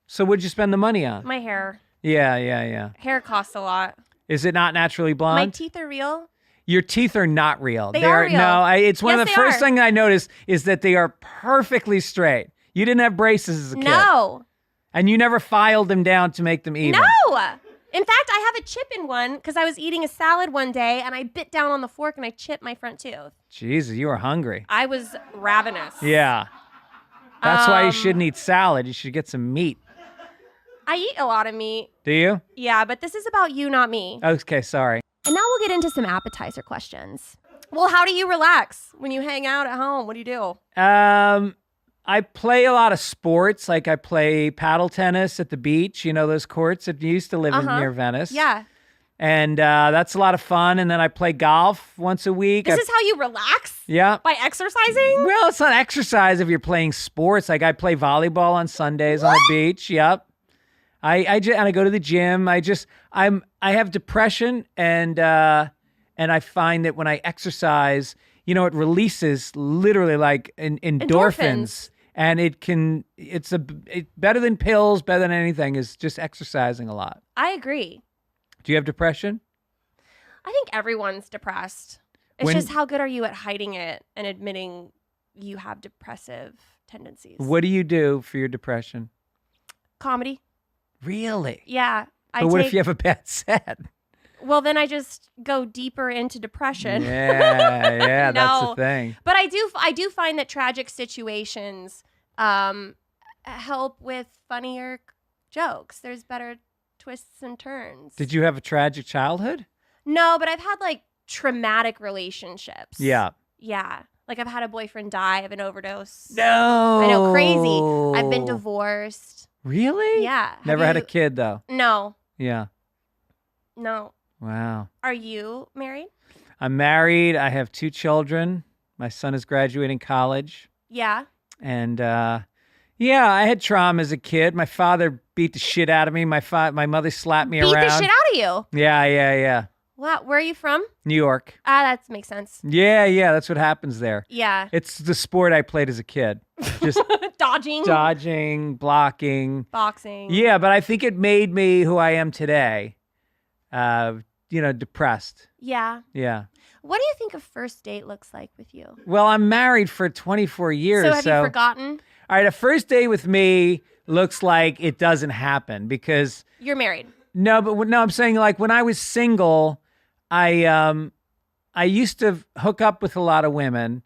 So what'd you spend the money on? My hair. Yeah. Hair costs a lot. Is it not naturally My blonde? teeth are real. Your teeth are not real. They are real. No, it's one Yes, of the they first are. things I noticed is that they are perfectly straight. You didn't have braces as a kid. No. And you never filed them down to make them even. No. In fact, I have a chip in one because I was eating a salad one day and I bit down on the fork and I chipped my front tooth. Jesus, you were hungry. I was ravenous. Yeah. That's why you shouldn't eat salad. You should get some meat. I eat a lot of meat. Do you? Yeah, but this is about you, not me. Okay, sorry. And now we'll get into some appetizer questions. Well, how do you relax when you hang out at home? What do you do? I play a lot of sports. Like I play paddle tennis at the beach. You know those courts that you used to live in near Venice. Yeah. And that's a lot of fun. And then I play golf once a week. This is how you relax? Yeah. By exercising? Well, it's not exercise if you're playing sports. Like I play volleyball on Sundays on the beach. Yep. I go to the gym. I have depression and I find that when I exercise, you know, it releases literally like endorphins. And it's better than pills, better than anything is just exercising a lot. I agree. Do you have depression? I think everyone's depressed. It's just how good are you at hiding it and admitting you have depressive tendencies? What do you do for your depression? Comedy. Really? Yeah. But what if you have a bad set? Well, then I just go deeper into depression. Yeah, that's the No. thing. But I do find that tragic situations help with funnier jokes. There's better twists and turns. Did you have a tragic childhood? No, but I've had like traumatic relationships. Yeah. Yeah. Like I've had a boyfriend die of an overdose. No. I know, crazy. I've been divorced. Really? Yeah. Never had a kid though. No. Yeah. No. Wow. Are you married? I'm married. I have 2 children. My son is graduating college. Yeah. And yeah, I had trauma as a kid. My father beat the shit out of me. My mother slapped me Beat around. the shit out of you. Yeah. Wow. Where are you from? New York. That makes sense. Yeah, that's what happens there. Yeah. It's the sport I played as a kid. Just Dodging. dodging, blocking. Boxing. Yeah, but I think it made me who I am today. Depressed. Yeah. Yeah. What do you think a first date looks like with you? Well, I'm married for 24 years. So have you forgotten? All right, a first date with me looks like it doesn't happen because You're married. I'm saying like when I was single, I used to hook up with a lot of women,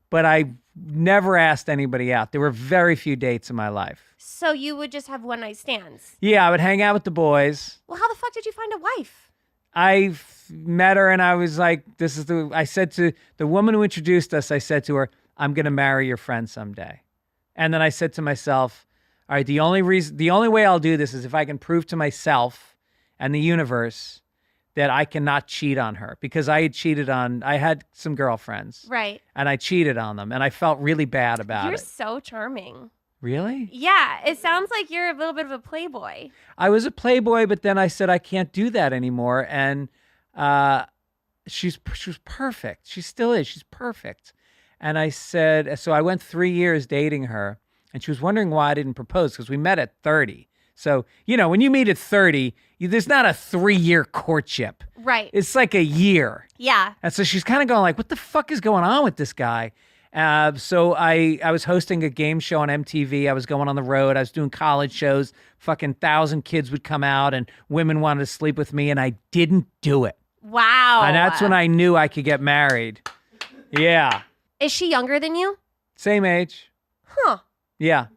but I never asked anybody out. There were very few dates in my life. So you would just have one night stands. Yeah, I would hang out with the boys. Well, how the fuck did you find a wife? I met her and I was like, I said to the woman who introduced us, I said to her, I'm going to marry your friend someday. And then I said to myself, all right, the only way I'll do this is if I can prove to myself and the universe that I cannot cheat on her, because I had some girlfriends. Right. And I cheated on them and I felt really bad about You're it. so charming. Really? Yeah, it sounds like you're a little bit of a playboy. I was a playboy, but then I said I can't do that anymore. And she was perfect. She still is. She's perfect. And I said, so I went 3 years dating her, and she was wondering why I didn't propose, because we met at 30. So, when you meet at 30, there's not a 3-year courtship. Right. It's like a year. Yeah. And so she's kind of going like, what the fuck is going on with this guy? So I was hosting a game show on MTV. I was going on the road. I was doing college shows. Fucking 1,000 kids would come out and women wanted to sleep with me, and I didn't do it. Wow. And that's when I knew I could get married. Yeah. Is she younger than you? Same age. Huh. Yeah.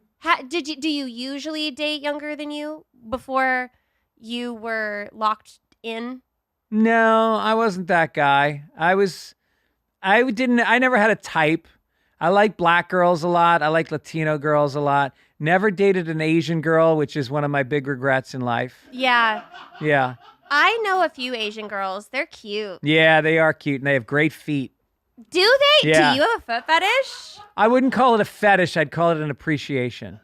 Do you usually date younger than you before you were locked in? No, I wasn't that guy. I never had a type. I like black girls a lot. I like Latino girls a lot. Never dated an Asian girl, which is one of my big regrets in life. Yeah. Yeah. I know a few Asian girls. They're cute. Yeah, they are cute and they have great feet. Do they? Yeah. Do you have a foot fetish? I wouldn't call it a fetish. I'd call it an appreciation.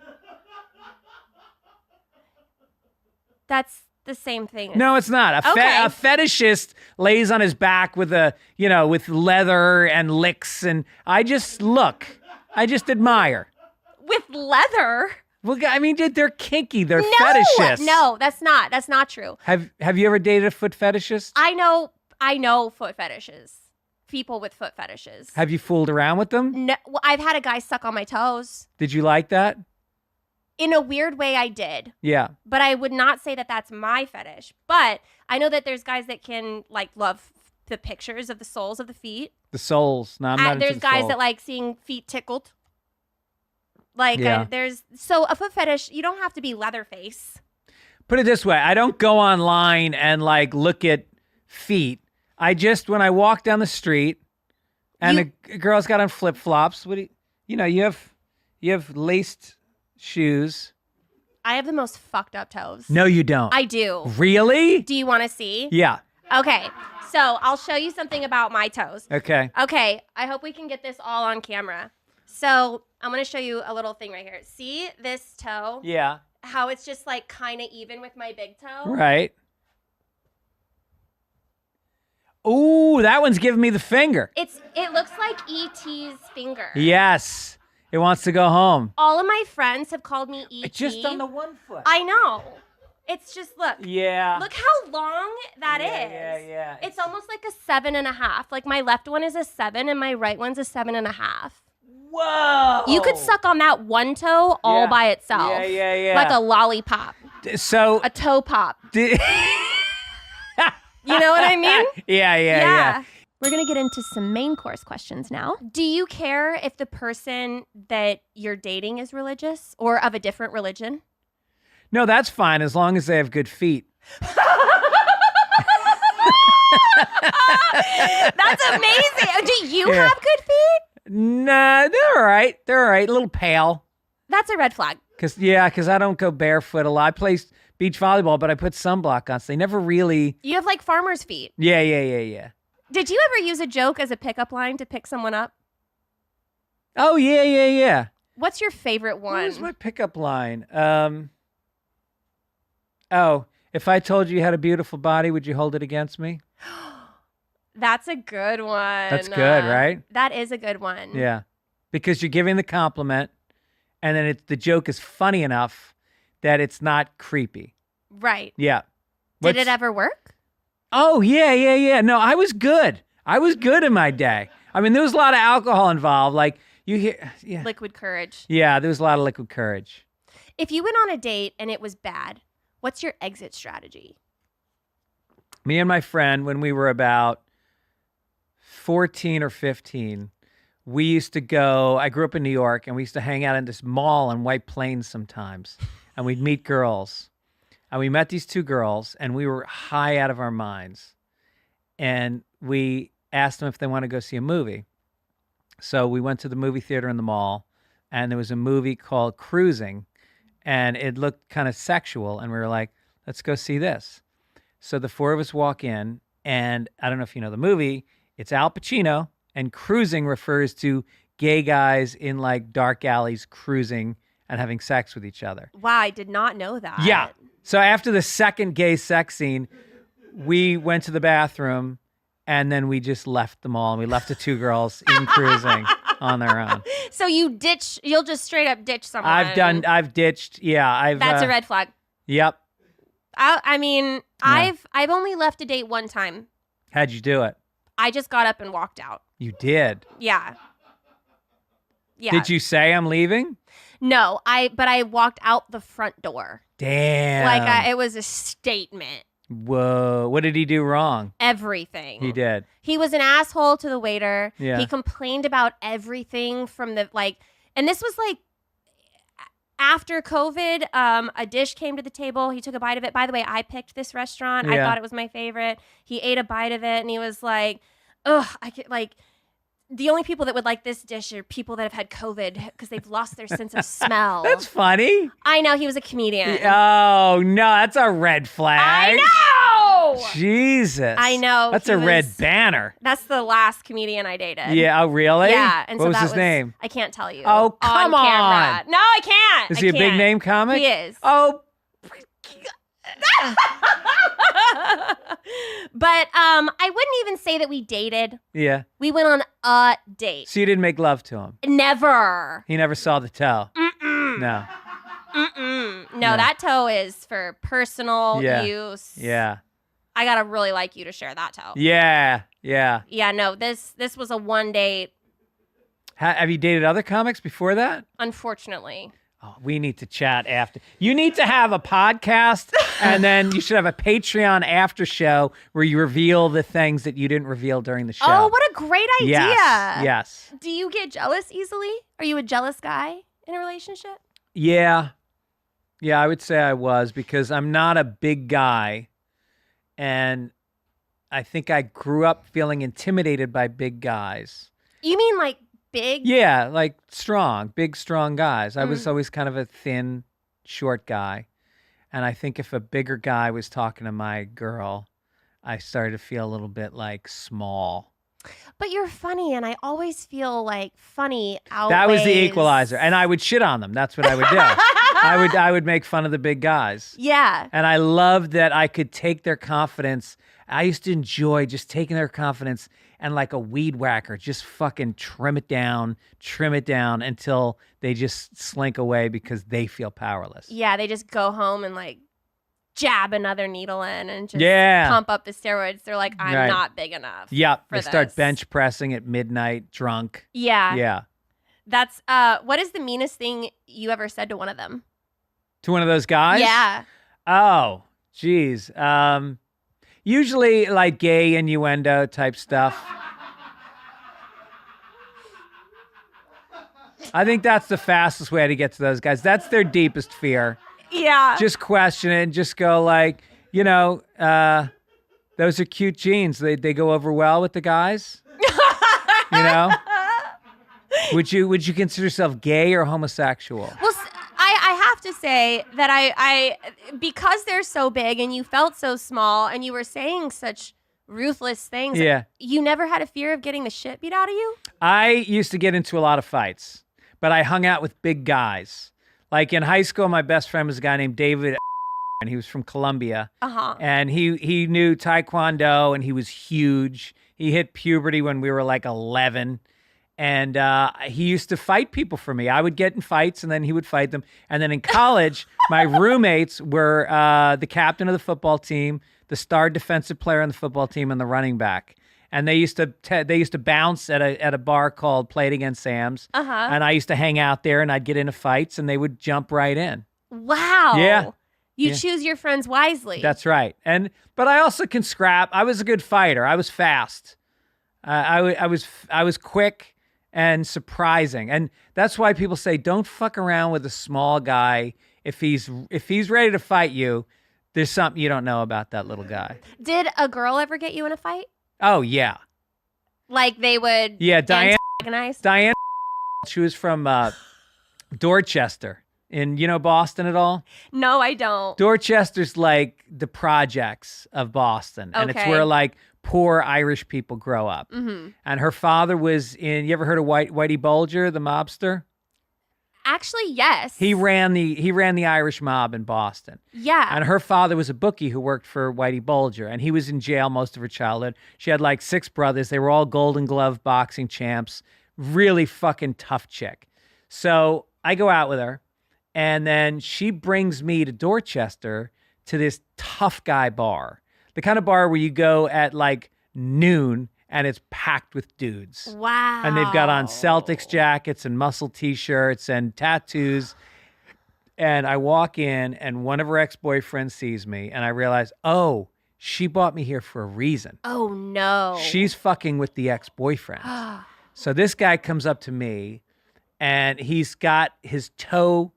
That's the same thing. No, it's not. A fetishist lays on his back with with leather and licks, and I just admire. With leather? Well, I mean, they're kinky. They're fetishists. No, that's not true. Have you ever dated a foot fetishist? I know foot fetishes. People with foot fetishes. Have you fooled around with them? No, well, I've had a guy suck on my toes. Did you like that? In a weird way, I did. Yeah. But I would not say that that's my fetish. But I know that there's guys that can love the pictures of the soles of the feet. The soles. No, I'm not into There's the guys soles. that like seeing feet tickled. Yeah. So a foot fetish, you don't have to be Leatherface. Put it this way. I don't go online and look at feet. When I walk down the street and a girl's got on flip-flops, you have laced shoes. I have the most fucked up toes. No, you don't. I do. Really? Do you want to see? Yeah. Okay. So I'll show you something about my toes. Okay. Okay. I hope we can get this all on camera. So I'm going to show you a little thing right here. See this toe? Yeah. How it's just kind of even with my big toe? Right. Ooh, that one's giving me the finger. It looks like E.T.'s finger. Yes. It wants to go home. All of my friends have called me E.T. Just on the one foot. I know. It's just, look. Yeah. Look how long that is. Yeah. It's almost like a 7.5. My left one is a 7 and my right one's a 7.5. Whoa. You could suck on that one toe all by itself. Yeah. Like a lollipop. So. A toe pop. You know what I mean? Yeah. We're going to get into some main course questions now. Do you care if the person that you're dating is religious or of a different religion? No, that's fine as long as they have good feet. That's amazing. Do you have good feet? Nah, they're all right. They're all right. A little pale. That's a red flag. Because I don't go barefoot a lot. I play beach volleyball, but I put sunblock on, so they never really... You have farmer's feet. Yeah. Did you ever use a joke as a pickup line to pick someone up? Oh, yeah. What's your favorite one? What was my pickup line? If I told you you had a beautiful body, would you hold it against me? That's a good one. That's good, right? That is a good one. Yeah. Because you're giving the compliment, and then the joke is funny enough that it's not creepy. Right. Yeah. Did it ever work? Oh, yeah. No, I was good. I was good in my day. I mean, there was a lot of alcohol involved. You hear... Yeah. Liquid courage. Yeah, there was a lot of liquid courage. If you went on a date and it was bad, what's your exit strategy? Me and my friend, when we were about 14 or 15, we used to go... I grew up in New York, and we used to hang out in this mall in White Plains sometimes. And we'd meet girls. And we met these two girls, and we were high out of our minds. And we asked them if they want to go see a movie. So we went to the movie theater in the mall, and there was a movie called Cruising, and it looked kind of sexual, and we were like, let's go see this. So the four of us walk in, and I don't know if you know the movie, it's Al Pacino, and cruising refers to gay guys in like dark alleys cruising and having sex with each other. Wow, I did not know that. Yeah. So after the second gay sex scene, we went to the bathroom, and then we just left the mall, and we left the two girls in cruising on their own. So you'll just straight up ditch someone. I've ditched. Yeah, That's a red flag. Yep. I mean, Yeah. I've only left a date one time. How'd you do it? I just got up and walked out. You did. Yeah. Yeah. Did you say I'm leaving? No, but I walked out the front door. Damn. Like it was a statement. Whoa. What did he do wrong? Everything. He did. He was an asshole to the waiter. Yeah. He complained about everything from the and this was like after COVID, a dish came to the table. He took a bite of it. By the way, I picked this restaurant. I Yeah. thought it was my favorite. He ate a bite of it and he was like, ugh, I could like the only people that would like this dish are people that have had COVID because they've lost their sense of smell. That's funny. I know, he was a comedian. Oh, no. That's a red flag. I know! Jesus. I know, That's he a red was- banner. That's the last comedian I dated. Yeah. Oh, really? Yeah. And what so was that his name? I can't tell you. Oh, come camera. on. No, I can't. Is I he a big can't. name comic? He is. Oh, But I wouldn't even say that we dated. yeah. We went on a date. So you didn't make love to him? Never. He never saw the toe? Mm-mm. No. Mm-mm. No, No. that toe is for personal Yeah. use. Yeah. I gotta really like you to share that toe. Yeah. Yeah. Yeah, no, this was a one date, Have you dated other comics before that? unfortunately. Oh, we need to chat after. You need to have a podcast, and then you should have a Patreon after show where you reveal the things that you didn't reveal during the show. Oh, what a great idea. Yes. Yes. Do you get jealous easily? Are you a jealous guy in a relationship? Yeah. Yeah, I would say I was because I'm not a big guy. And I think I grew up feeling intimidated by big guys. You mean like big? Yeah, like strong, big, strong guys. I was always kind of a thin, short guy. And I think if a bigger guy was talking to my girl, I started to feel a little bit like small. But you're funny, and I always feel like funny outweighs. That was the equalizer. And I would shit on them. That's what I would do. I would make fun of the big guys. Yeah. And I loved that I could take their confidence. I used to enjoy just taking their confidence and like a weed whacker, just fucking trim it down until they just slink away because they feel powerless. Yeah, they just go home and like jab another needle in and just Yeah. pump up the steroids. They're like, I'm Right. not big enough. Yep. for They start this. bench pressing at midnight drunk. Yeah. Yeah. That's what is the meanest thing you ever said to one of them? To one of those guys? Yeah. Oh, geez. Usually like gay innuendo type stuff. I think that's the fastest way to get to those guys. That's their deepest fear. Yeah. Just question it and just go like, those are cute jeans. They go over well with the guys. You know? Would you consider yourself gay or homosexual? Well, I have to say that I because they're so big and you felt so small and you were saying such ruthless things. Yeah. You never had a fear of getting the shit beat out of you? I used to get into a lot of fights, but I hung out with big guys. Like in high school, my best friend was a guy named David, and he was from Colombia. Uh-huh. And he knew Taekwondo, and he was huge. He hit puberty when we were like 11. And he used to fight people for me. I would get in fights, and then he would fight them. And then in college, my roommates were the captain of the football team, the star defensive player on the football team, and the running back. And they used to bounce at a bar called Play It Again Sam's. Uh-huh. And I used to hang out there, and I'd get into fights, and they would jump right in. Wow. Yeah. You Yeah. choose your friends wisely. That's right. But I also can scrap. I was a good fighter. I was fast. I was quick and surprising. And that's why people say don't fuck around with a small guy. If he's ready to fight you, there's something you don't know about that little guy. Did a girl ever get you in a fight? Oh yeah. Like they would Yeah, Diane antagonized? Diane, she was from Dorchester in, Boston at all? No, I don't. Dorchester's like the projects of Boston. And it's Okay. where like poor Irish people grow up. Mm-hmm. And her father was you ever heard of Whitey Bulger, the mobster? Actually, yes. He ran the Irish mob in Boston. Yeah. And her father was a bookie who worked for Whitey Bulger, and he was in jail most of her childhood. She had like 6 brothers. They were all Golden Glove boxing champs. Really fucking tough chick. So I go out with her, and then she brings me to Dorchester to this tough guy bar. The kind of bar where you go at like noon and it's packed with dudes. Wow. And they've got on Celtics jackets and muscle t-shirts and tattoos. And I walk in and one of her ex-boyfriends sees me and I realize, oh, she brought me here for a reason. Oh, no. She's fucking with the ex-boyfriend. So this guy comes up to me and he's got his toe,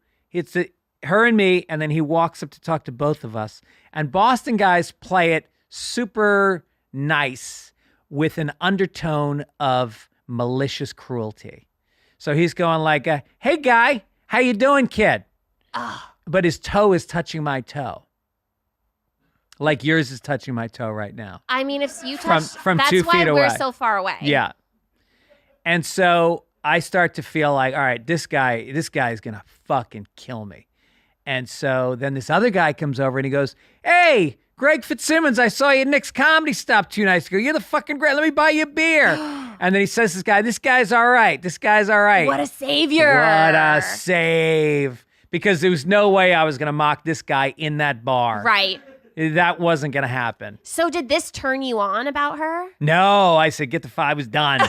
her and me, and then he walks up to talk to both of us. And Boston guys play it super nice with an undertone of malicious cruelty. So he's going like, hey guy, how you doing, kid? But his toe is touching my toe. Like yours is touching my toe right now. I mean, if you touch, From that's 2 why feet we're away. so far away. Yeah. And so I start to feel like, all right, this guy's going to fucking kill me. And so then this other guy comes over and he goes, hey, Greg Fitzsimmons, I saw you at Nick's Comedy Stop 2 nights ago. You're the fucking great. Let me buy you a beer. And then he says this guy's all right. This guy's all right. What a savior. What a save. Because there was no way I was going to mock this guy in that bar. Right. That wasn't going to happen. So did this turn you on about her? No, I said, I was done.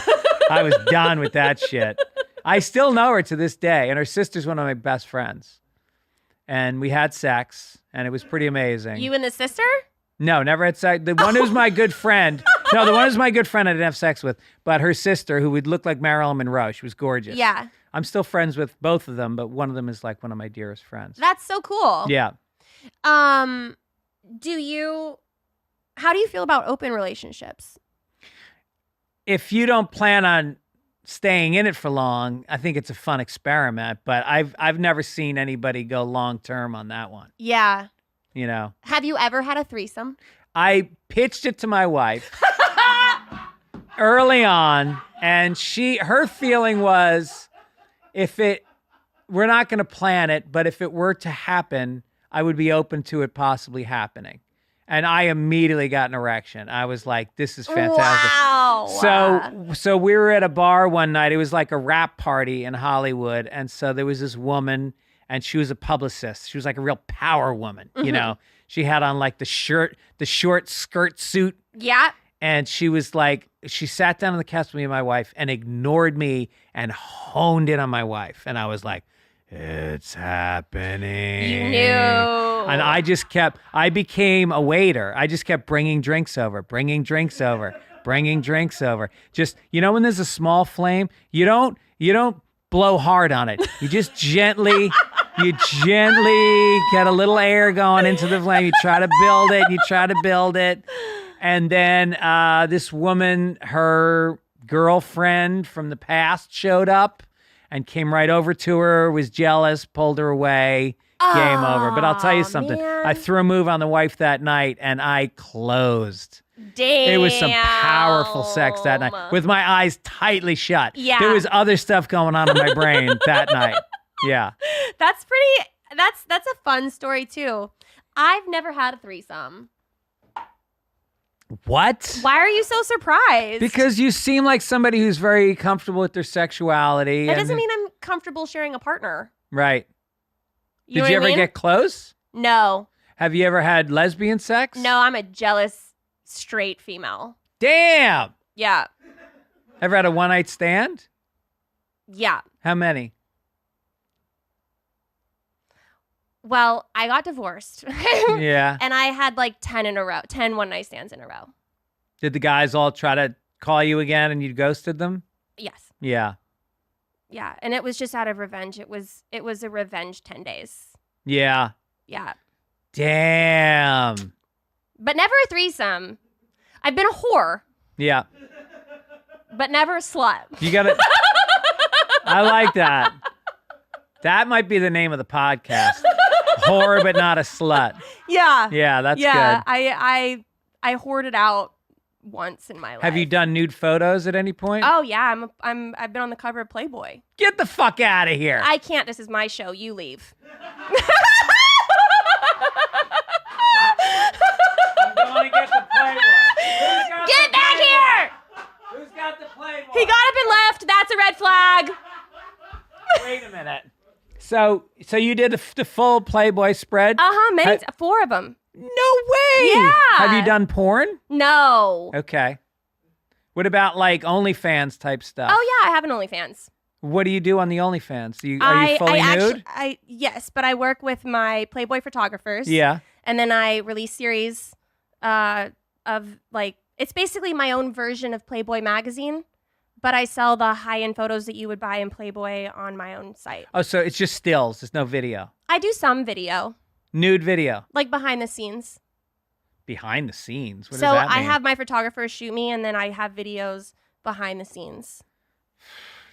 I was done with that shit. I still know her to this day. And her sister's one of my best friends. And we had sex, and it was pretty amazing. You and the sister? No, never had sex. The one who's my good friend. No, the one who's my good friend I didn't have sex with. But her sister, who would look like Marilyn Monroe. She was gorgeous. Yeah. I'm still friends with both of them, but one of them is like one of my dearest friends. That's so cool. Yeah. How do you feel about open relationships? If you don't plan on staying in it for long, I think it's a fun experiment, but I've never seen anybody go long term on that one. Yeah. You know. Have you ever had a threesome? I pitched it to my wife early on, and her feeling was we're not going to plan it, but if it were to happen, I would be open to it possibly happening. And I immediately got an erection. I was like, this is fantastic. Wow. So we were at a bar one night. It was like a rap party in Hollywood. And so there was this woman, and she was a publicist. She was like a real power woman, you know. She had on like the short skirt suit. Yeah. And she was like, she sat down on the couch with me and my wife and ignored me and honed in on my wife. And I was like, it's happening. You knew. And I became a waiter. I just kept bringing drinks over. Just, when there's a small flame, you don't blow hard on it. You just gently get a little air going into the flame. You try to build it. And then this woman, her girlfriend from the past showed up and came right over to her, was jealous, pulled her away, game over. But I'll tell you something. Man. I threw a move on the wife that night, and I closed. Damn. It was some powerful sex that night with my eyes tightly shut. Yeah. There was other stuff going on in my brain that night. Yeah. That's a fun story too. I've never had a threesome. What? Why are you so surprised? Because you seem like somebody who's very comfortable with their sexuality. that doesn't mean I'm comfortable sharing a partner. Right. You know Did you what I ever mean? get close? No. Have you ever had lesbian sex? No, I'm a jealous straight female. Damn. Yeah. Ever had a one-night stand? Yeah. How many? Well, I got divorced. Yeah. And I had like 10 one-night stands in a row. Did the guys all try to call you again and you ghosted them? Yes. Yeah. Yeah. And it was just out of revenge. It was a revenge 10 days. Yeah. Yeah. Damn. But never a threesome. I've been a whore, Yeah. but never a slut. You gotta I like that. That might be the name of the podcast. Whore, but not a slut. Yeah. Yeah, that's Yeah. good. I hoarded out once in my life. Have you done nude photos at any point? Oh yeah, I've been on the cover of Playboy. Get the fuck out of here. I can't. This is my show. You leave. I'm going to get the Playboy. Get back here! Who's got the Playboy? He got up and left. That's a red flag. Wait a minute. So you did the full Playboy spread? Many 4 of them. No way. Yeah. Have you done porn? No. Okay. What about like OnlyFans type stuff? Oh yeah, I have an OnlyFans. What do you do on the OnlyFans? Are you fully nude? Yes, but I work with my Playboy photographers. Yeah. And then I release series of like, it's basically my own version of Playboy magazine, but I sell the high-end photos that you would buy in Playboy on my own site. Oh, so it's just stills. There's no video. I do some video, Nude video. like behind the scenes. Behind the scenes. What So does that mean? I have my photographers shoot me, and then I have videos behind the scenes.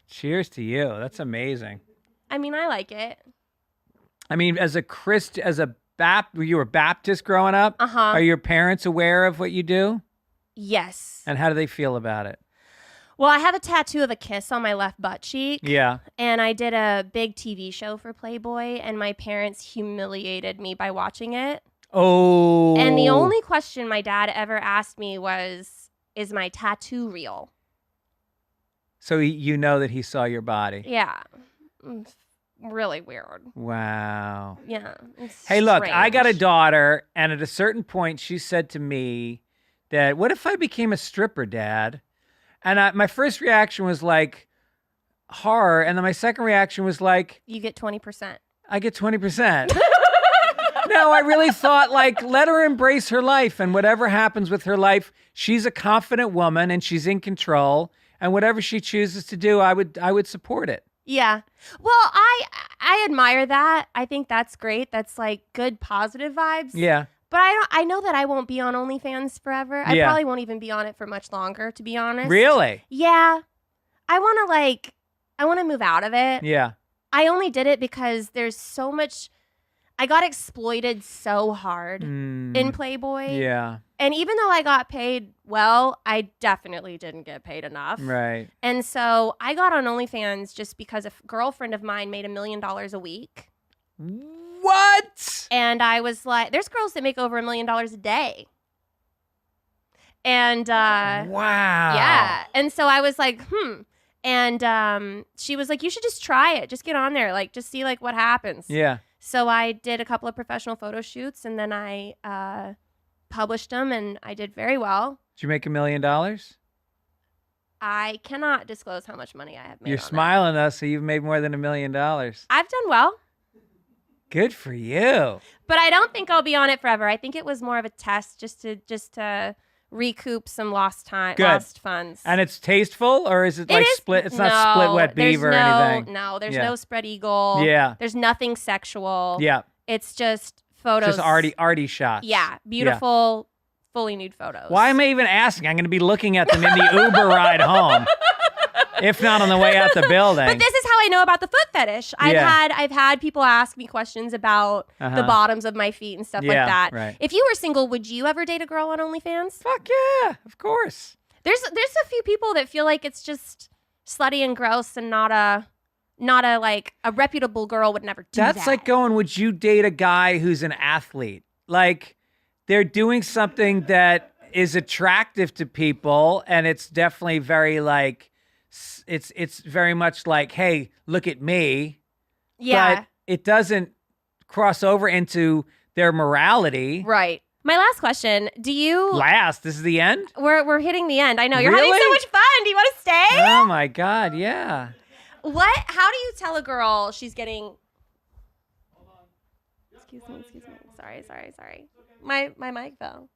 Cheers to you. That's amazing. I mean, I like it. I mean, you were Baptist growing up? Uh-huh. Are your parents aware of what you do? Yes. And how do they feel about it? Well, I have a tattoo of a kiss on my left butt cheek. Yeah. And I did a big TV show for Playboy, and my parents humiliated me by watching it. Oh. And the only question my dad ever asked me was, is my tattoo real? So you know that he saw your body. Yeah. It's really weird. Wow. Yeah. It's Hey, look, I got a strange. daughter, and at a certain point, she said to me that, what if I became a stripper, Dad? And my first reaction was like, horror. And then my second reaction was like, You get 20%. I get 20%. No, I really thought, like, let her embrace her life, and whatever happens with her life, she's a confident woman and she's in control, and whatever she chooses to do, I would support it. Yeah. Well, I admire that. I think that's great. That's like good positive vibes. Yeah. But I know that I won't be on OnlyFans forever. I Yeah. probably won't even be on it for much longer, to be honest. Really? Yeah. I want to move out of it. Yeah. I only did it because there's so much. I got exploited so hard in Playboy. Yeah. And even though I got paid well, I definitely didn't get paid enough. Right. And so I got on OnlyFans just because a girlfriend of mine made $1 million a week. What? And I was like, there's girls that make over $1 million a day. And Wow. yeah. And so I was like, And she was like, you should just try it. Just get on there. Like, just see like what happens. Yeah. So I did a couple of professional photo shoots, and then I published them, and I did very well. Did you make $1 million? I cannot disclose how much money I have made. You're on that. smiling at us, so you've made more than $1 million. I've done well, Good for you. but I don't think I'll be on it forever. I think it was more of a test just to recoup some lost funds. And it's tasteful, or is it like is- split? It's not split wet there's beaver or no, anything. No, there's Yeah. no spread eagle. Yeah. There's nothing sexual. Yeah. It's just photos. Just arty shots. Yeah, beautiful, fully nude photos. Why am I even asking? I'm going to be looking at them in the Uber ride home, if not on the way out the building. But this is how I know about the foot fetish. Yeah. I've had people ask me questions about the bottoms of my feet and stuff like Yeah, that. right. If you were single, would you ever date a girl on OnlyFans? Fuck yeah, of course. There's a few people that feel like it's just slutty and gross and not a like a reputable girl would never do that. That's like going, would you date a guy who's an athlete? Like, they're doing something that is attractive to people, and it's definitely very like, it's very much like, hey, look at me. yeah, But it doesn't cross over into their morality. right. My last question: do you? Last, this is the end? We're hitting the end. I know you're having so Really? much fun. Do you want to stay? Oh my God, yeah. What? How do you tell a girl she's getting? Excuse me. Sorry. My mic fell.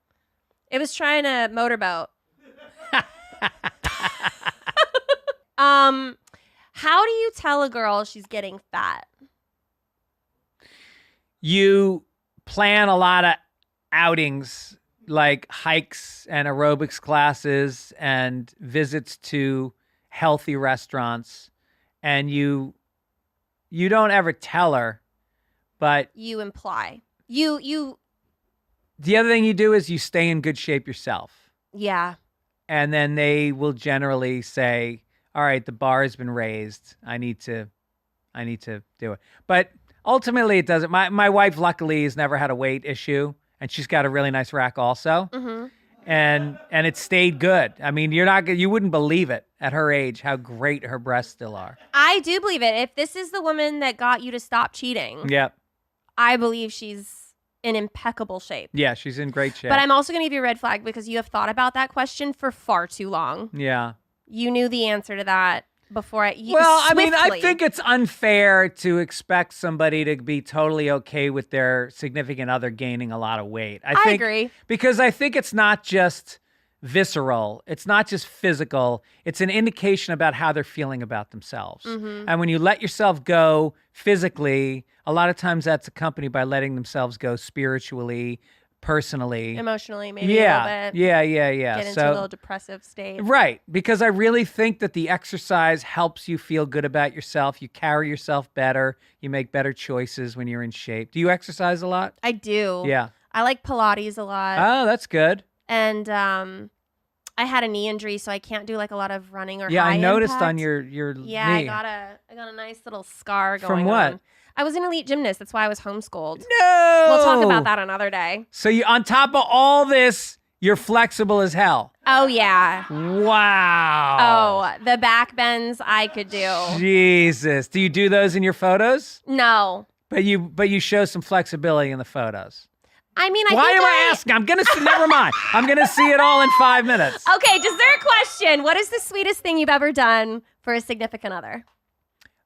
It was trying to motorboat. How do you tell a girl she's getting fat? You plan a lot of outings, like hikes and aerobics classes and visits to healthy restaurants. and you don't ever tell her, but You imply. You the other thing you do is you stay in good shape yourself. yeah. And then they will generally say, all right, the bar has been raised. I need to do it. But ultimately it doesn't. My wife luckily has never had a weight issue, and she's got a really nice rack also. Mm-hmm. And it stayed good. I mean, you wouldn't believe it at her age how great her breasts still are. I do believe it. If this is the woman that got you to stop cheating, Yep. I believe she's in impeccable shape. Yeah, she's in great shape. But I'm also going to give you a red flag because you have thought about that question for far too long. Yeah. You knew the answer to that before I. I mean, I swiftly. think it's unfair to expect somebody to be totally okay with their significant other gaining a lot of weight. I think, agree. Because I think it's not just visceral. It's not just physical. It's an indication about how they're feeling about themselves. Mm-hmm. And when you let yourself go physically, a lot of times that's accompanied by letting themselves go spiritually, personally. Emotionally, maybe a Yeah. little bit. Yeah. Get into a little depressive state. Right, because I really think that the exercise helps you feel good about yourself. You carry yourself better. You make better choices when you're in shape. Do you exercise a lot? I do. Yeah. I like Pilates a lot. Oh, that's good. And I had a knee injury, so I can't do like a lot of running or Yeah, high I noticed impact. on your Yeah, knee. I got a nice little scar going From what? on. I was an elite gymnast. That's why I was homeschooled. No. We'll talk about that another day. So you, on top of all this, you're flexible as hell. Oh yeah. Wow. Oh, the back bends I could do. Jesus. Do you do those in your photos? No. But you show some flexibility in the photos. I mean, I Why think am I asking? I'm gonna see. Never mind. I'm gonna see it all in 5 minutes. Okay, dessert question. What is the sweetest thing you've ever done for a significant other?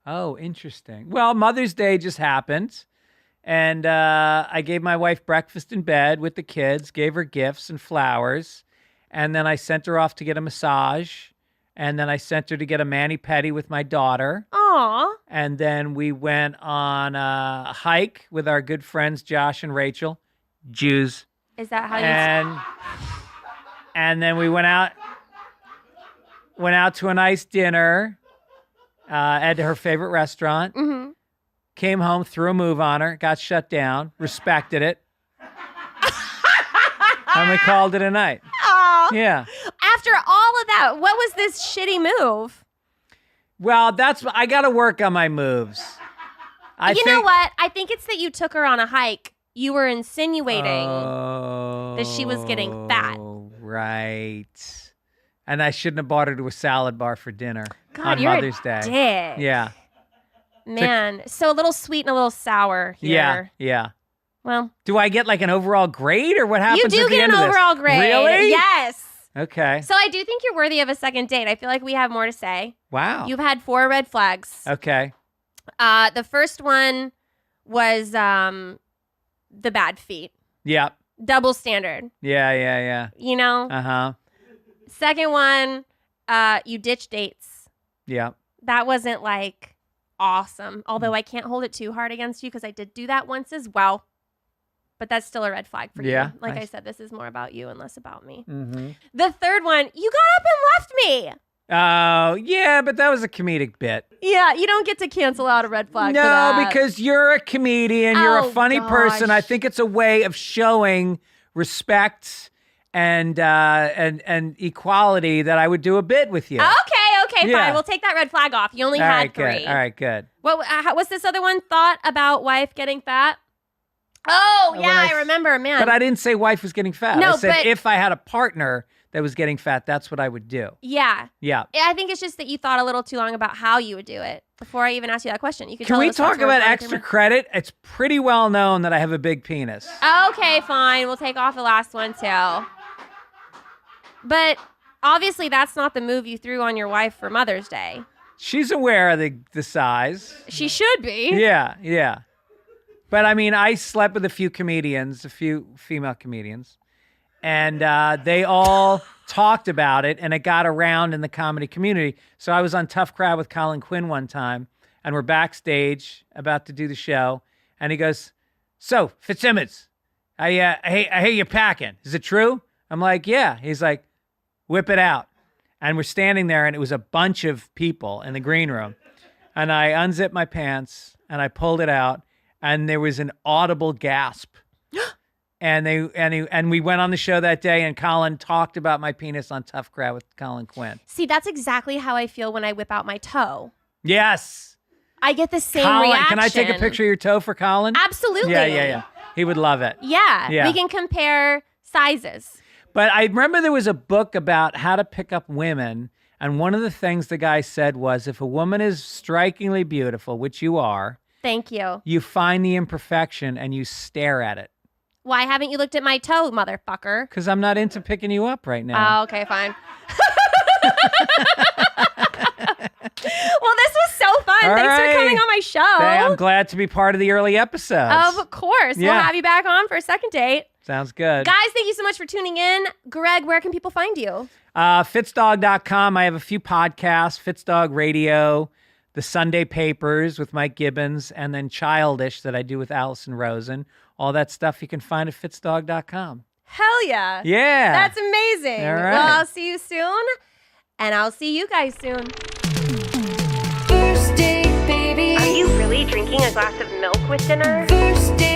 Oh, interesting. Well, Mother's Day just happened, and I gave my wife breakfast in bed with the kids, gave her gifts and flowers, and then I sent her off to get a massage, and then I sent her to get a mani-pedi with my daughter, Aw. and then we went on a hike with our good friends Josh and Rachel, Jews, Is that how and then we went out to a nice dinner at her favorite restaurant. Mm-hmm. Came home, threw a move on her, got shut down, respected it, and we called it a night. Aw. Yeah. After all of that, what was this shitty move? Well, I got to work on my moves. You know what? I think it's that you took her on a hike. You were insinuating that she was getting fat. Right. And I shouldn't have bought her to a salad bar for dinner God, on you're Mother's Day. Dick. Yeah. Man, so a little sweet and a little sour here. Yeah. Well, Do I get like an overall grade or what happens you do at the get end an of this? overall grade. Really? Yes. Okay. So I do think you're worthy of a second date. I feel like we have more to say. Wow. You've had 4 red flags. Okay. The first one was the bad feet. Yeah. Double standard. Yeah. You know? Uh-huh. Second one, you ditch dates. Yeah. That wasn't like awesome. Although I can't hold it too hard against you because I did do that once as well. But that's still a red flag for Yeah, you. Like I I said, this is more about you and less about me. Mm-hmm. The third one, you got up and left me. Oh, yeah, but that was a comedic bit. Yeah, you don't get to cancel out a red flag for No, that. because you're a comedian, you're a Oh, funny person. I gosh. think it's a way of showing respect and equality that I would do a bit with you. Okay, Yeah. fine. We'll take that red flag off. You only All had right, 3. good. All right, good. What's this other one? Thought about wife getting fat? Oh, When yeah, I remember, man. But I didn't say wife was getting fat. No, I said but- if I had a partner that was getting fat, that's what I would do. Yeah. Yeah. I think it's just that you thought a little too long about how you would do it before I even asked you that question. You could Can tell we those thoughts talk were about running extra through credit? It's pretty well known that I have a big penis. my- Okay, fine. We'll take off the last one too. But obviously, that's not the move you threw on your wife for Mother's Day. She's aware of the size. She should be. Yeah. But I mean, I slept with a few female comedians, and they all talked about it, and it got around in the comedy community. So I was on Tough Crowd with Colin Quinn one time, and we're backstage about to do the show, and he goes, "So Fitzsimmons, I hear you're packing. Is it true?" I'm like, "Yeah." He's like, "Whip it out." And we're standing there, and it was a bunch of people in the green room. And I unzipped my pants and I pulled it out, and there was an audible gasp. And we went on the show that day, and Colin talked about my penis on Tough Crowd with Colin Quinn. See, that's exactly how I feel when I whip out my toe. Yes. I get the same Colin, reaction. can I take a picture of your toe for Colin? Absolutely. Yeah. He would love it. Yeah. We can compare sizes. But I remember there was a book about how to pick up women, and one of the things the guy said was, if a woman is strikingly beautiful, which you are, Thank you. you find the imperfection and you stare at it. Why haven't you looked at my toe, motherfucker? Because I'm not into picking you up right now. Oh, okay, fine. Well, this was so fun. All Thanks right. for coming on my show. Hey, I'm glad to be part of the early episodes. Of course. Yeah. We'll have you back on for a second date. Sounds good. Guys, thank you so much for tuning in. Greg, where can people find you? Fitzdog.com. I have a few podcasts, Fitzdog Radio, The Sunday Papers with Mike Gibbons, and then Childish that I do with Allison Rosen. All that stuff you can find at fitzdog.com. Hell yeah. Yeah. That's amazing. All right. Well, I'll see you soon, and I'll see you guys soon. First date, baby. Are you really drinking a glass of milk with dinner? First date.